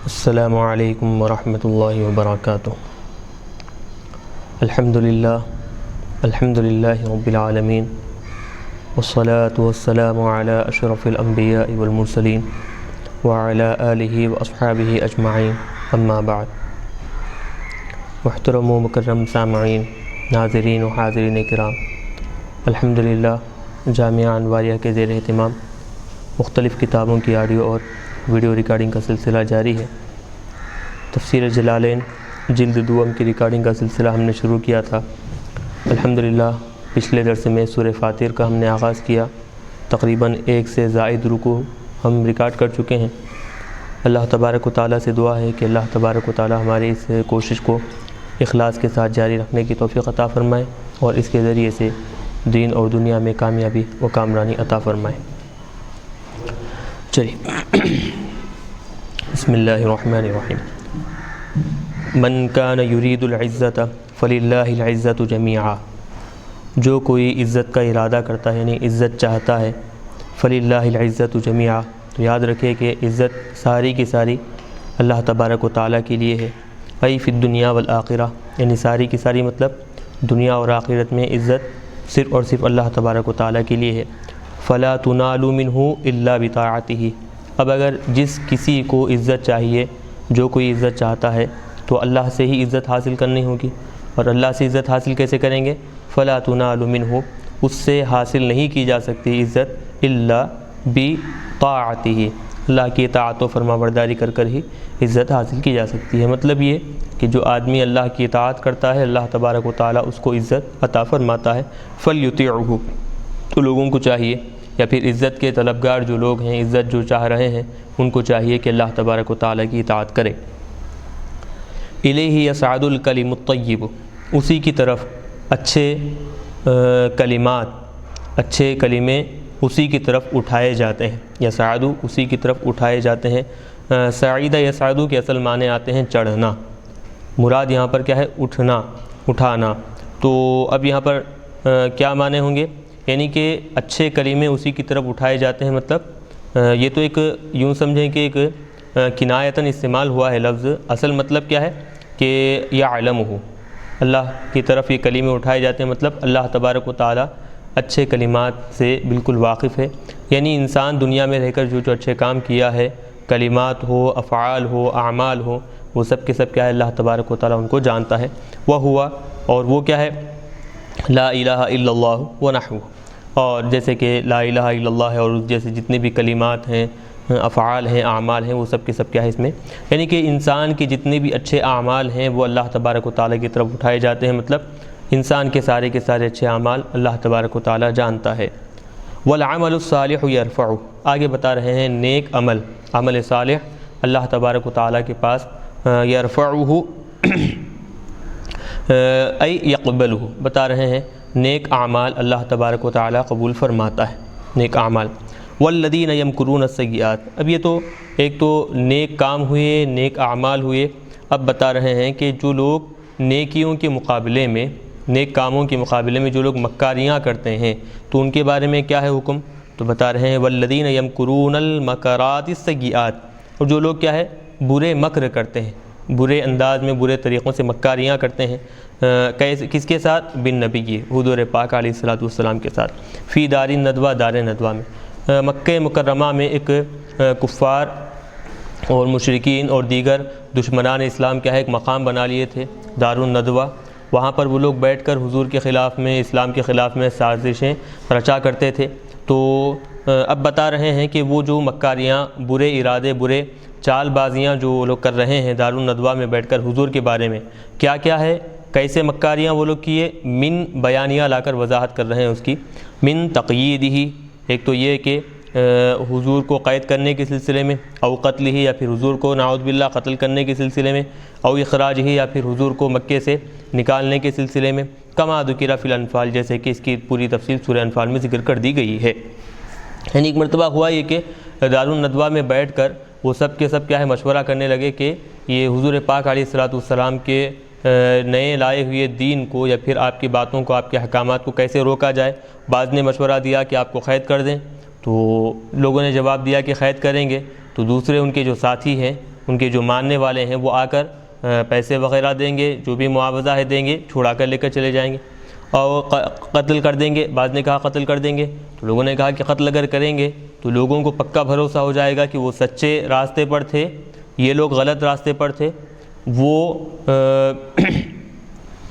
السلام علیکم ورحمۃ اللہ وبرکاتہ۔ الحمد للہ رب العالمین والصلاة والسلام علی اشرف الانبیاء والمرسلین وعلی آلہ واصحابہ اجمعین، اما بعد۔ محترم و مکرم سامعین، ناظرین و حاضرین کرام، الحمدللہ جامعہ انواریہ کے زیر اہتمام مختلف کتابوں کی آڈیو اور ویڈیو ریکارڈنگ کا سلسلہ جاری ہے۔ تفسیر جلالین جلد دوم کی ریکارڈنگ کا سلسلہ ہم نے شروع کیا تھا۔ الحمدللہ پچھلے درس میں سورہ فاتر کا ہم نے آغاز کیا۔ تقریباً 1 سے زائد رکوع ہم ریکارڈ کر چکے ہیں۔ اللہ تبارک و تعالیٰ سے دعا ہے کہ اللہ تبارک و تعالیٰ ہماری اس کوشش کو اخلاص کے ساتھ جاری رکھنے کی توفیق عطا فرمائے اور اس کے ذریعے سے دین اور دنیا میں کامیابی و کامرانی عطا فرمائے۔ چلیے، بسم اللہ الرحمن الرحیم۔ من کان یرید العزت فللہ العزت جمیعا، جو کوئی عزت کا ارادہ کرتا ہے یعنی عزت چاہتا ہے، فللہ العزت جمیعا، تو یاد رکھے کہ عزت ساری کی ساری اللہ تبارک و تعالیٰ کے لیے ہے۔ ای فی الدنیا والآخرہ، یعنی ساری کی ساری مطلب دنیا اور آخرت میں عزت صرف اور صرف اللہ تبارک و تعالیٰ کے لیے ہے۔ فلا تنال منہ الا بطاعتہ، اب اگر جس کسی کو عزت چاہیے، جو کوئی عزت چاہتا ہے، تو اللہ سے ہی عزت حاصل کرنی ہوگی۔ اور اللہ سے عزت حاصل کیسے کریں گے؟ فلا تنال منہ، اس سے حاصل نہیں کی جا سکتی عزت الا بطاعتہ، اللہ کی اطاعت و فرما برداری کر کر ہی عزت حاصل کی جا سکتی ہے۔ مطلب یہ کہ جو آدمی اللہ کی اطاعت کرتا ہے، اللہ تبارک و تعالیٰ اس کو عزت عطا فرماتا ہے۔ فلیطیعہ، تو لوگوں کو چاہیے، یا پھر عزت کے طلبگار جو لوگ ہیں، عزت جو چاہ رہے ہیں، ان کو چاہیے کہ اللہ تبارک و تعالیٰ کی اطاعت کریں۔ الیہ یصعد الکلم الطیب، اسی کی طرف اچھے کلمات، اچھے کلمے اسی کی طرف اٹھائے جاتے ہیں۔ یصعد، اسی کی طرف اٹھائے جاتے ہیں۔ صعید یصعد کے اصل معنی آتے ہیں چڑھنا، مراد یہاں پر کیا ہے؟ اٹھنا، اٹھانا۔ تو اب یہاں پر کیا معنی ہوں گے؟ یعنی کہ اچھے کلمے اسی کی طرف اٹھائے جاتے ہیں، مطلب یہ تو ایک یوں سمجھیں کہ ایک کنایتاً استعمال ہوا ہے لفظ، اصل مطلب کیا ہے کہ یعلمہ، اللہ کی طرف یہ کلمے اٹھائے جاتے ہیں، مطلب اللہ تبارک و تعالیٰ اچھے کلمات سے بالکل واقف ہے۔ یعنی انسان دنیا میں رہ کر جو اچھے کام کیا ہے، کلمات ہو، افعال ہو، اعمال ہو، وہ سب کے سب کیا ہے؟ اللہ تبارک و تعالیٰ ان کو جانتا ہے۔ وہ ہوا، اور وہ کیا ہے؟ لا الہ الا اللہ ونحوہ، اور جیسے کہ لا الہ الا اللہ ہے، اور جیسے جتنے بھی کلمات ہیں، افعال ہیں، اعمال ہیں، وہ سب کے سب کیا ہے اس میں؟ یعنی کہ انسان کے جتنے بھی اچھے اعمال ہیں وہ اللہ تبارک و تعالیٰ کی طرف اٹھائے جاتے ہیں، مطلب انسان کے سارے اچھے اعمال اللہ تبارک و تعالیٰ جانتا ہے۔ والعمل الصالح یرفعہ، آگے بتا رہے ہیں نیک عمل، عمل صالح اللہ تبارک و تعالیٰ کے پاس یرفعہ ای یقبلہ، بتا رہے ہیں نیک اعمال اللہ تبارک و تعالیٰ قبول فرماتا ہے، نیک اعمال۔ والذین یمکرون السیئات، اب یہ تو ایک تو نیک کام ہوئے، نیک اعمال ہوئے، اب بتا رہے ہیں کہ جو لوگ نیکیوں کے مقابلے میں، نیک کاموں کے مقابلے میں جو لوگ مکاریاں کرتے ہیں، تو ان کے بارے میں کیا ہے حکم؟ تو بتا رہے ہیں والذین یمکرون المکرات السیئات، اور جو لوگ کیا ہے؟ برے مکر کرتے ہیں، برے انداز میں، برے طریقوں سے مکاریاں کرتے ہیں، کس کے ساتھ؟ بن نبی، حضور پاک علیہ الصلوۃ والسلام کے ساتھ، فی دار الندوہ، دار ندوہ میں۔ مکہ مکرمہ میں ایک کفار اور مشرکین اور دیگر دشمنان اسلام کیا ہے؟ ایک مقام بنا لیے تھے، دار الندوہ۔ وہاں پر وہ لوگ بیٹھ کر حضور کے خلاف میں، اسلام کے خلاف میں سازشیں رچا کرتے تھے۔ تو اب بتا رہے ہیں کہ وہ جو مکاریاں، برے ارادے، برے چال بازیاں جو وہ لوگ کر رہے ہیں دار الندوہ میں بیٹھ کر حضور کے بارے میں، کیا کیا ہے؟ کیسے مکاریاں وہ لوگ کیے؟ من بیانیہ لا کر وضاحت کر رہے ہیں اس کی۔ من تقیید ہی، ایک تو یہ کہ حضور کو قید کرنے کے سلسلے میں، او قتل ہی، یا پھر حضور کو نعوذ باللہ قتل کرنے کے سلسلے میں، او اخراج ہی، یا پھر حضور کو مکے سے نکالنے کے سلسلے میں، کما ذکر فی الانفال، جیسے کہ اس کی پوری تفصیل سورہ انفال میں ذکر کر دی گئی ہے۔ یعنی ایک مرتبہ ہوا یہ کہ دار الندوہ میں بیٹھ کر وہ سب کے سب کیا ہے؟ مشورہ کرنے لگے کہ یہ حضور پاک علیہ الصلوۃ والسلام کے نئے لائے ہوئے دین کو، یا پھر آپ کی باتوں کو، آپ کے احکامات کو کیسے روکا جائے۔ بعض نے مشورہ دیا کہ آپ کو قید کر دیں، تو لوگوں نے جواب دیا کہ قید کریں گے، تو دوسرے ان کے جو ساتھی ہیں ان کے جو ماننے والے ہیں وہ آ کر پیسے وغیرہ دیں گے، جو بھی معاوضہ ہے دیں گے، چھڑا کر لے کر چلے جائیں گے، اور قتل کر دیں گے۔ بعض نے کہا قتل کر دیں گے، تو لوگوں نے کہا کہ قتل اگر کریں گے تو لوگوں کو پکا بھروسہ ہو جائے گا کہ وہ سچے راستے پر تھے، یہ لوگ غلط راستے پر تھے، وہ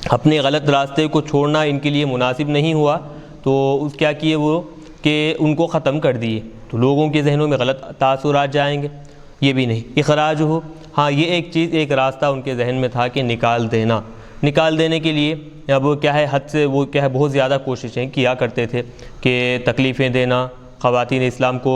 اپنے غلط راستے کو چھوڑنا ان کے لیے مناسب نہیں ہوا، تو اس کیا کیے وہ کہ ان کو ختم کر دیے، تو لوگوں کے ذہنوں میں غلط تاثرات جائیں گے۔ یہ بھی نہیں، اخراج ہو، ہاں یہ ایک چیز، ایک راستہ ان کے ذہن میں تھا کہ نکال دینے کے لیے اب کیا ہے حد سے وہ کیا ہے بہت زیادہ کوششیں کیا کرتے تھے کہ تکلیفیں دینا، خواتین اسلام کو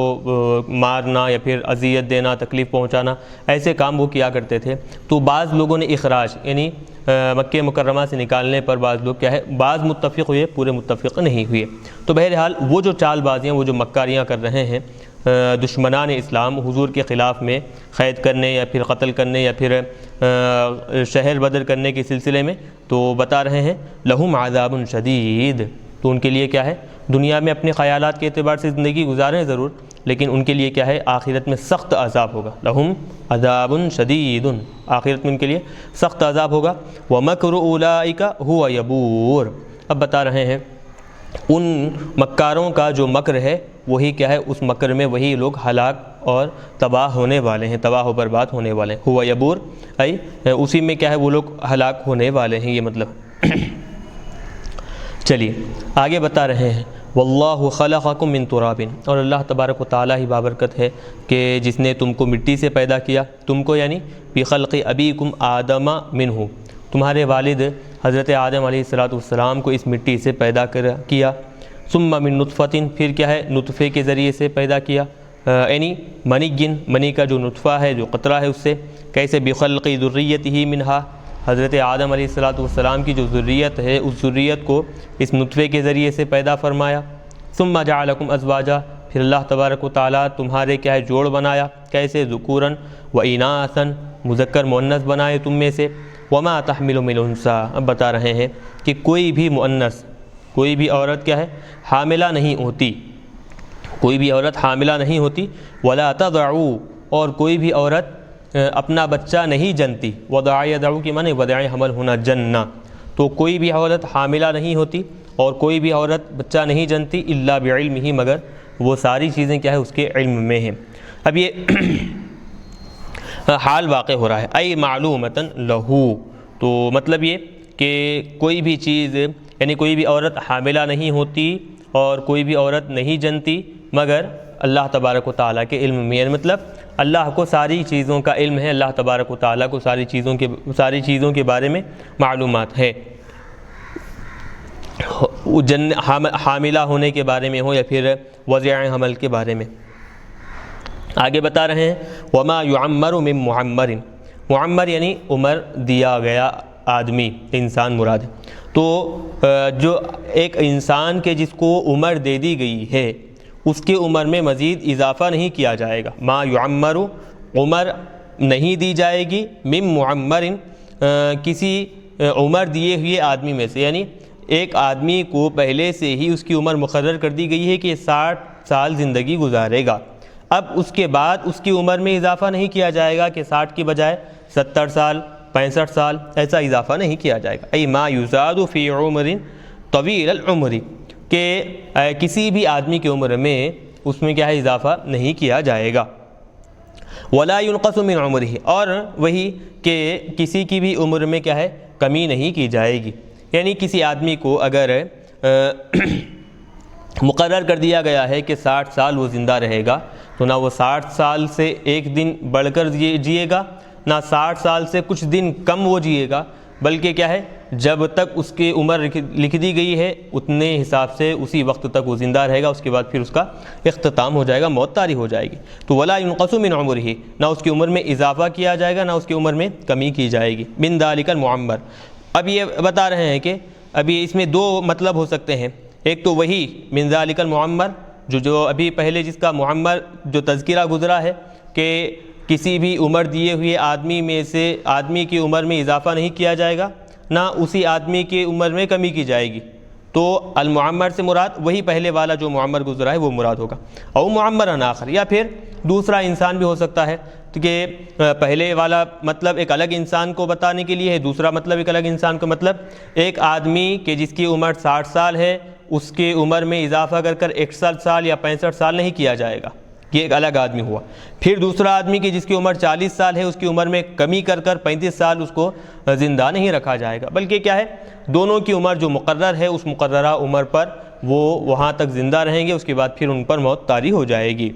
مارنا یا پھر اذیت دینا، تکلیف پہنچانا، ایسے کام وہ کیا کرتے تھے۔ تو بعض لوگوں نے اخراج یعنی مکہ مکرمہ سے نکالنے پر بعض لوگ کیا ہے بعض متفق ہوئے، پورے متفق نہیں ہوئے۔ تو بہرحال وہ جو چال بازیاں، وہ جو مکاریاں کر رہے ہیں دشمنان اسلام حضور کے خلاف میں، قید کرنے یا پھر قتل کرنے یا پھر شہر بدر کرنے کے سلسلے میں، تو بتا رہے ہیں لہم عذاب شدید، تو ان کے لیے کیا ہے دنیا میں اپنے خیالات کے اعتبار سے زندگی گزاریں ضرور، لیکن ان کے لیے کیا ہے آخرت میں سخت عذاب ہوگا۔ لہم عذاب شدید، آخرت میں ان کے لیے سخت عذاب ہوگا۔ ومکر اولئک هو یبور، اب بتا رہے ہیں ان مکاروں کا جو مکر ہے وہی کیا ہے، اس مکر میں وہی لوگ ہلاک اور تباہ ہونے والے ہیں، تباہ و برباد ہونے والے ہیں۔ ہوا یبور ای اسی میں کیا ہے وہ لوگ ہلاک ہونے والے ہیں، یہ مطلب۔ چلیے آگے بتا رہے ہیں واللہ خلقکم من تراب، اور اللہ تبارک و تعالیٰ ہی بابرکت ہے کہ جس نے تم کو مٹی سے پیدا کیا، تم کو یعنی بخلق ابیکم آدم منہ، تمہارے والد حضرت آدم علیہ السلام کو اس مٹی سے پیدا کیا، ثم من نطفۃ، پھر کیا ہے نطفے کے ذریعے سے پیدا کیا، یعنی منی کا جو نطفہ ہے، جو قطرہ ہے، اس سے کیسے بخلق ذریتہ منہا، حضرت آدم علیہ السلام کی جو ذریت ہے اس ذریت کو اس نطفے کے ذریعے سے پیدا فرمایا۔ ثم جعلکم ازواجا، پھر اللہ تبارک و تعالیٰ تمہارے کیا ہے جوڑ بنایا، کیسے ذکورا و اناثا، مذکر مؤنث بنائے تم میں سے۔ وما تحمل من انثی، اب بتا رہے ہیں کہ کوئی بھی مؤنث، کوئی بھی عورت کیا ہے حاملہ نہیں ہوتی، کوئی بھی عورت حاملہ نہیں ہوتی۔ ولا تضع، اور کوئی بھی عورت اپنا بچہ نہیں جنتی، وضع یضع کی معنی وضع حمل ہونا جننا، تو کوئی بھی عورت حاملہ نہیں ہوتی اور کوئی بھی عورت بچہ نہیں جنتی الا بعلمہ، مگر وہ ساری چیزیں کیا ہے اس کے علم میں ہیں۔ اب یہ حال واقع ہو رہا ہے، ای معلومۃ لہو، تو مطلب یہ کہ کوئی بھی چیز یعنی کوئی بھی عورت حاملہ نہیں ہوتی اور کوئی بھی عورت نہیں جنتی مگر اللہ تبارک و تعالیٰ کے علم میں، یعنی مطلب اللہ کو ساری چیزوں کا علم ہے، اللہ تبارک و تعالیٰ کو ساری چیزوں کے بارے میں معلومات ہے، حاملہ ہونے کے بارے میں ہو یا پھر وضع حمل کے بارے میں۔ آگے بتا رہے ہیں وما یعمر من معمر، معمر یعنی عمر دیا گیا آدمی، انسان مراد ہے، تو جو ایک انسان کے جس کو عمر دے دی گئی ہے اس کی عمر میں مزید اضافہ نہیں کیا جائے گا۔ ما یعمر، عمر نہیں دی جائے گی، من معمر، کسی عمر دیے ہوئے آدمی میں سے، یعنی ایک آدمی کو پہلے سے ہی اس کی عمر مقرر کر دی گئی ہے کہ 60 سال زندگی گزارے گا، اب اس کے بعد اس کی عمر میں اضافہ نہیں کیا جائے گا کہ 60 کی بجائے 70 سال 65 سال، ایسا اضافہ نہیں کیا جائے گا۔ ای ما یزاد فی عمر طویل العمر، کہ کسی بھی آدمی کی عمر میں اس میں کیا ہے اضافہ نہیں کیا جائے گا۔ ولا ينقص من عمرہ، اور وہی کہ کسی کی بھی عمر میں کیا ہے کمی نہیں کی جائے گی، یعنی کسی آدمی کو اگر مقرر کر دیا گیا ہے کہ 60 سال وہ زندہ رہے گا تو نہ وہ 60 سال سے ایک دن بڑھ کر جیے گا، نہ 60 سال سے کچھ دن کم وہ جیے گا، بلکہ کیا ہے جب تک اس کی عمر لکھ دی گئی ہے اتنے حساب سے اسی وقت تک وہ زندہ رہے گا، اس کے بعد پھر اس کا اختتام ہو جائے گا، موت طاری ہو جائے گی۔ تو ولا ينقص من عمرہ، نہ اس کی عمر میں اضافہ کیا جائے گا نہ اس کی عمر میں کمی کی جائے گی۔ من ذالک المعمر، اب یہ بتا رہے ہیں کہ ابھی اس میں دو مطلب ہو سکتے ہیں، ایک تو وہی من ذالک المعمر جو ابھی پہلے جس کا معمر جو تذکرہ گزرا ہے کہ کسی بھی عمر دیے ہوئے آدمی میں سے آدمی کی عمر میں اضافہ نہیں کیا جائے گا نہ اسی آدمی کی عمر میں کمی کی جائے گی، تو المعمر سے مراد وہی پہلے والا جو معمر گزرا ہے وہ مراد ہوگا۔ او معمر آخر، یا پھر دوسرا انسان بھی ہو سکتا ہے، کہ پہلے والا مطلب ایک الگ انسان کو بتانے کے لیے ہے، دوسرا مطلب ایک الگ انسان کا مطلب ایک آدمی کہ جس کی عمر 60 سال ہے اس کی عمر میں اضافہ کر 61 سال یا 65 سال نہیں کیا جائے گا، یہ ایک الگ آدمی ہوا۔ پھر دوسرا آدمی کہ جس کی عمر 40 سال ہے اس کی عمر میں کمی کر 35 سال اس کو زندہ نہیں رکھا جائے گا، بلکہ کیا ہے دونوں کی عمر جو مقرر ہے اس مقررہ عمر پر وہ وہاں تک زندہ رہیں گے، اس کے بعد پھر ان پر موت طاری ہو جائے گی۔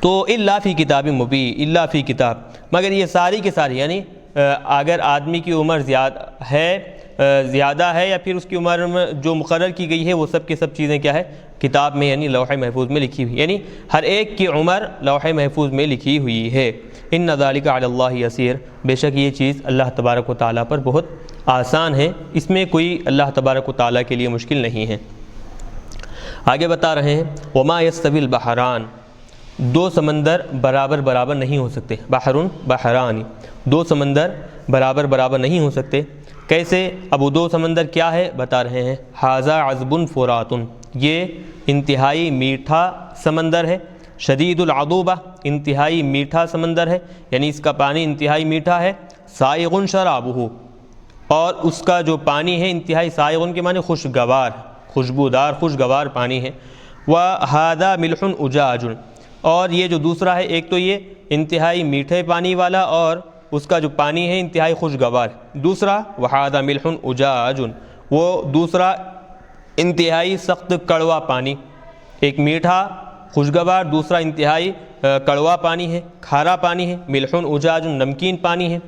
تو الا فی کتاب مبین، الا فی کتاب، مگر یہ ساری کی ساری یعنی اگر آدمی کی عمر زیادہ ہے یا پھر اس کی عمر میں جو مقرر کی گئی ہے وہ سب کی سب چیزیں کیا ہے کتاب میں یعنی لوح محفوظ میں لکھی ہوئی، یعنی ہر ایک کی عمر لوح محفوظ میں لکھی ہوئی ہے۔ ان ذالک علی اللہ یسیر، بے شک یہ چیز اللہ تبارک و تعالیٰ پر بہت آسان ہے، اس میں کوئی اللہ تبارک و تعالیٰ کے لیے مشکل نہیں ہے۔ آگے بتا رہے ہیں وما یستوی البحران، دو سمندر برابر نہیں ہو سکتے، بحرن بحرانی، دو سمندر برابر نہیں ہو سکتے۔ کیسے؟ اب وہ دو سمندر کیا ہے بتا رہے ہیں، ھذا عذب فرات، یہ انتہائی میٹھا سمندر ہے، شدید العذوبہ، انتہائی میٹھا سمندر ہے، یعنی اس کا پانی انتہائی میٹھا ہے، سائغ شرابہ، اور اس کا جو پانی ہے انتہائی، سائغ کے معنی خوشگوار، خوشبودار خوشگوار پانی ہے، وھذا ملح اجاج، اور یہ جو دوسرا ہے ایک تو یہ انتہائی میٹھے پانی والا اور اس کا جو پانی ہے انتہائی خوشگوار، دوسرا وھذا ملح اجاج، وہ دوسرا انتہائی سخت کڑوا پانی، ایک میٹھا خوشگوار، دوسرا انتہائی کڑوا پانی ہے، کھارا پانی ہے، ملح اجاج نمکین پانی ہے،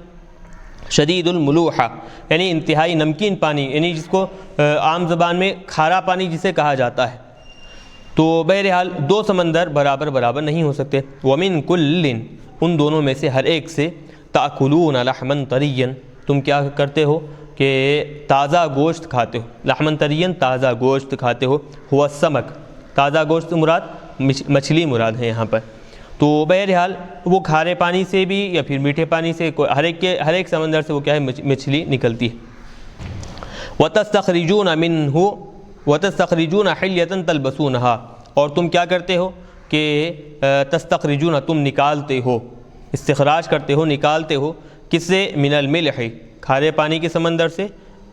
شدید الملوحہ یعنی انتہائی نمکین پانی، یعنی جس کو عام زبان میں کھارا پانی جسے کہا جاتا ہے۔ تو بہرحال دو سمندر برابر نہیں ہو سکتے۔ ومن کل، ان دونوں میں سے ہر ایک سے، تاکلون لحما طریا، تم کیا کرتے ہو کہ تازہ گوشت کھاتے ہو، لحما طریا تازہ گوشت کھاتے ہو، ہوا السمک، تازہ گوشت مراد مچھلی مراد ہے یہاں پر۔ تو بہرحال وہ کھارے پانی سے بھی یا پھر میٹھے پانی سے، ہر ایک سمندر سے وہ کیا ہے مچھلی نکلتی ہے۔ وَتَسْتَخْرِجُونَ حِلْيَةً تَلْبَسُونَهَا، اور تم کیا کرتے ہو کہ تستخرجون، تم نکالتے ہو، استخراج کرتے ہو، نکالتے ہو، کس سے؟ من الملح، کھارے پانی کے سمندر سے،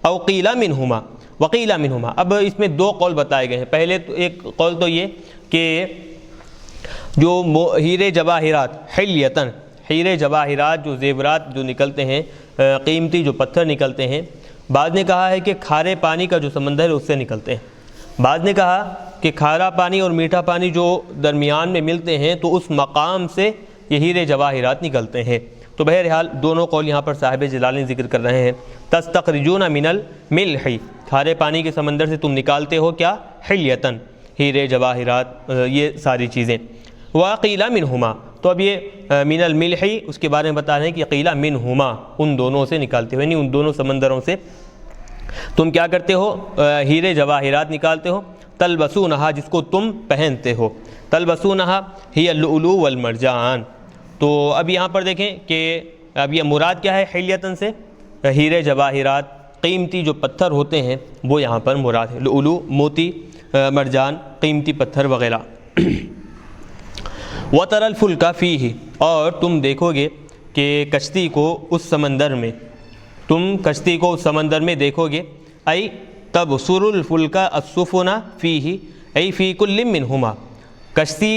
او قیل منہما، وقیل منہما۔ اب اس میں دو قول بتائے گئے ہیں، پہلے تو ایک قول تو یہ کہ جو ہیرے جواہرات، حلیتاً، ہیرے جواہرات جو زیورات جو نکلتے ہیں، قیمتی جو پتھر نکلتے ہیں، بعض نے کہا ہے کہ کھارے پانی کا جو سمندر ہے اس سے نکلتے ہیں، بعض نے کہا کہ کھارا پانی اور میٹھا پانی جو درمیان میں ملتے ہیں تو اس مقام سے یہ ہیرے جواہرات نکلتے ہیں۔ تو بہرحال دونوں قول یہاں پر صاحب جلالین ذکر کر رہے ہیں، تستخرجون من الملح، کھارے پانی کے سمندر سے تم نکالتے ہو کیا؟ حلیتاً، ہیرے جواہرات، یہ ساری چیزیں۔ وقیل منہما، تو اب یہ من الملح اس کے بارے میں بتا رہے ہیں کہ قیل منہما، ان دونوں سے نکالتے ہو، یعنی ان دونوں سمندروں سے تم کیا کرتے ہو؟ ہیرے جواہرات نکالتے ہو، تلبسونہا، جس کو تم پہنتے ہو، تلبسونہا ہی اللؤلؤ والمرجان۔ تو اب یہاں پر دیکھیں کہ اب یہ مراد کیا ہے حلیتاً سے؟ ہیرے جواہرات، قیمتی جو پتھر ہوتے ہیں وہ یہاں پر مراد ہے، لؤلؤ موتی، مرجان قیمتی پتھر وغیرہ۔ وَتَرَى الْفُلْكَ فِيهِ، اور تم دیکھو گے کہ کشتی کو اس سمندر میں، تم کشتی کو اس سمندر میں دیکھو گے، ای تبصر الفلک السفن فیہ، ای فی کل منہما، کشتی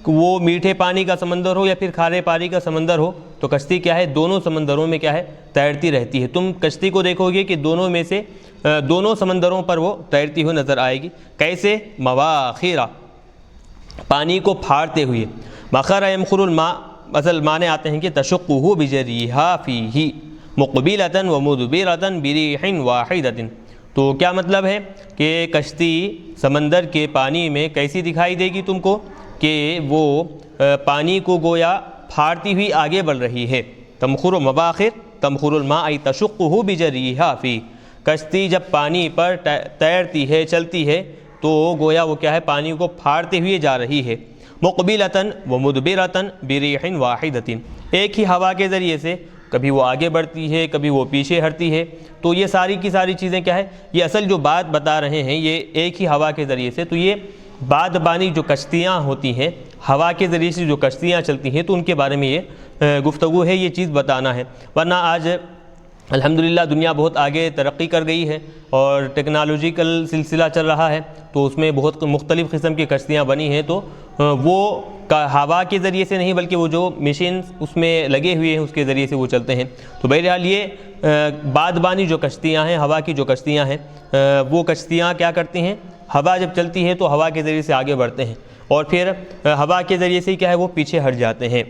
وہ میٹھے پانی کا سمندر ہو یا پھر کھارے پانی کا سمندر ہو، تو کشتی کیا ہے دونوں سمندروں میں کیا ہے تیرتی رہتی ہے، تم کشتی کو دیکھو گے کہ دونوں میں سے دونوں سمندروں پر وہ تیرتی ہوئی نظر آئے گی۔ کیسے؟ مواخرہ، پانی کو پھاڑتے ہوئے، مخر یمخر الماء، اصل معنی آتے ہیں کہ تشقہ بجریہا فیہ مقبلۃ ومدبرۃ بریح واحدۃ۔ تو کیا مطلب ہے کہ کشتی سمندر کے پانی میں کیسی دکھائی دے گی تم کو کہ وہ پانی کو گویا پھاڑتی ہوئی آگے بڑھ رہی ہے۔ تمخر و مباخر، تمخر الماء ای تشقہ بجریہا فیہ، کشتی جب پانی پر تیرتی ہے، چلتی ہے تو گویا وہ کیا ہے پانی کو پھاڑتے ہوئے جا رہی ہے۔ مقبلۃ ومدبرۃ بریح واحدۃ، ایک ہی ہوا کے ذریعے سے، کبھی وہ آگے بڑھتی ہے کبھی وہ پیچھے ہٹتی ہے۔ تو یہ ساری کی ساری چیزیں کیا ہے، یہ اصل جو بات بتا رہے ہیں یہ ایک ہی ہوا کے ذریعے سے۔ تو یہ بادبانی جو کشتیاں ہوتی ہیں ہوا کے ذریعے سے جو کشتیاں چلتی ہیں تو ان کے بارے میں یہ گفتگو ہے، یہ چیز بتانا ہے۔ ورنہ آج الحمدللہ دنیا بہت آگے ترقی کر گئی ہے اور ٹیکنالوجیکل سلسلہ چل رہا ہے، تو اس میں بہت مختلف قسم کی کشتیاں بنی ہیں، تو وہ ہوا کے ذریعے سے نہیں بلکہ وہ جو مشینز اس میں لگے ہوئے ہیں اس کے ذریعے سے وہ چلتے ہیں۔ تو بہرحال یہ بادبانی جو کشتیاں ہیں، ہوا کی جو کشتیاں ہیں، وہ کشتیاں کیا کرتی ہیں، ہوا جب چلتی ہے تو ہوا کے ذریعے سے آگے بڑھتے ہیں اور پھر ہوا کے ذریعے سے کیا ہے وہ پیچھے ہٹ جاتے ہیں۔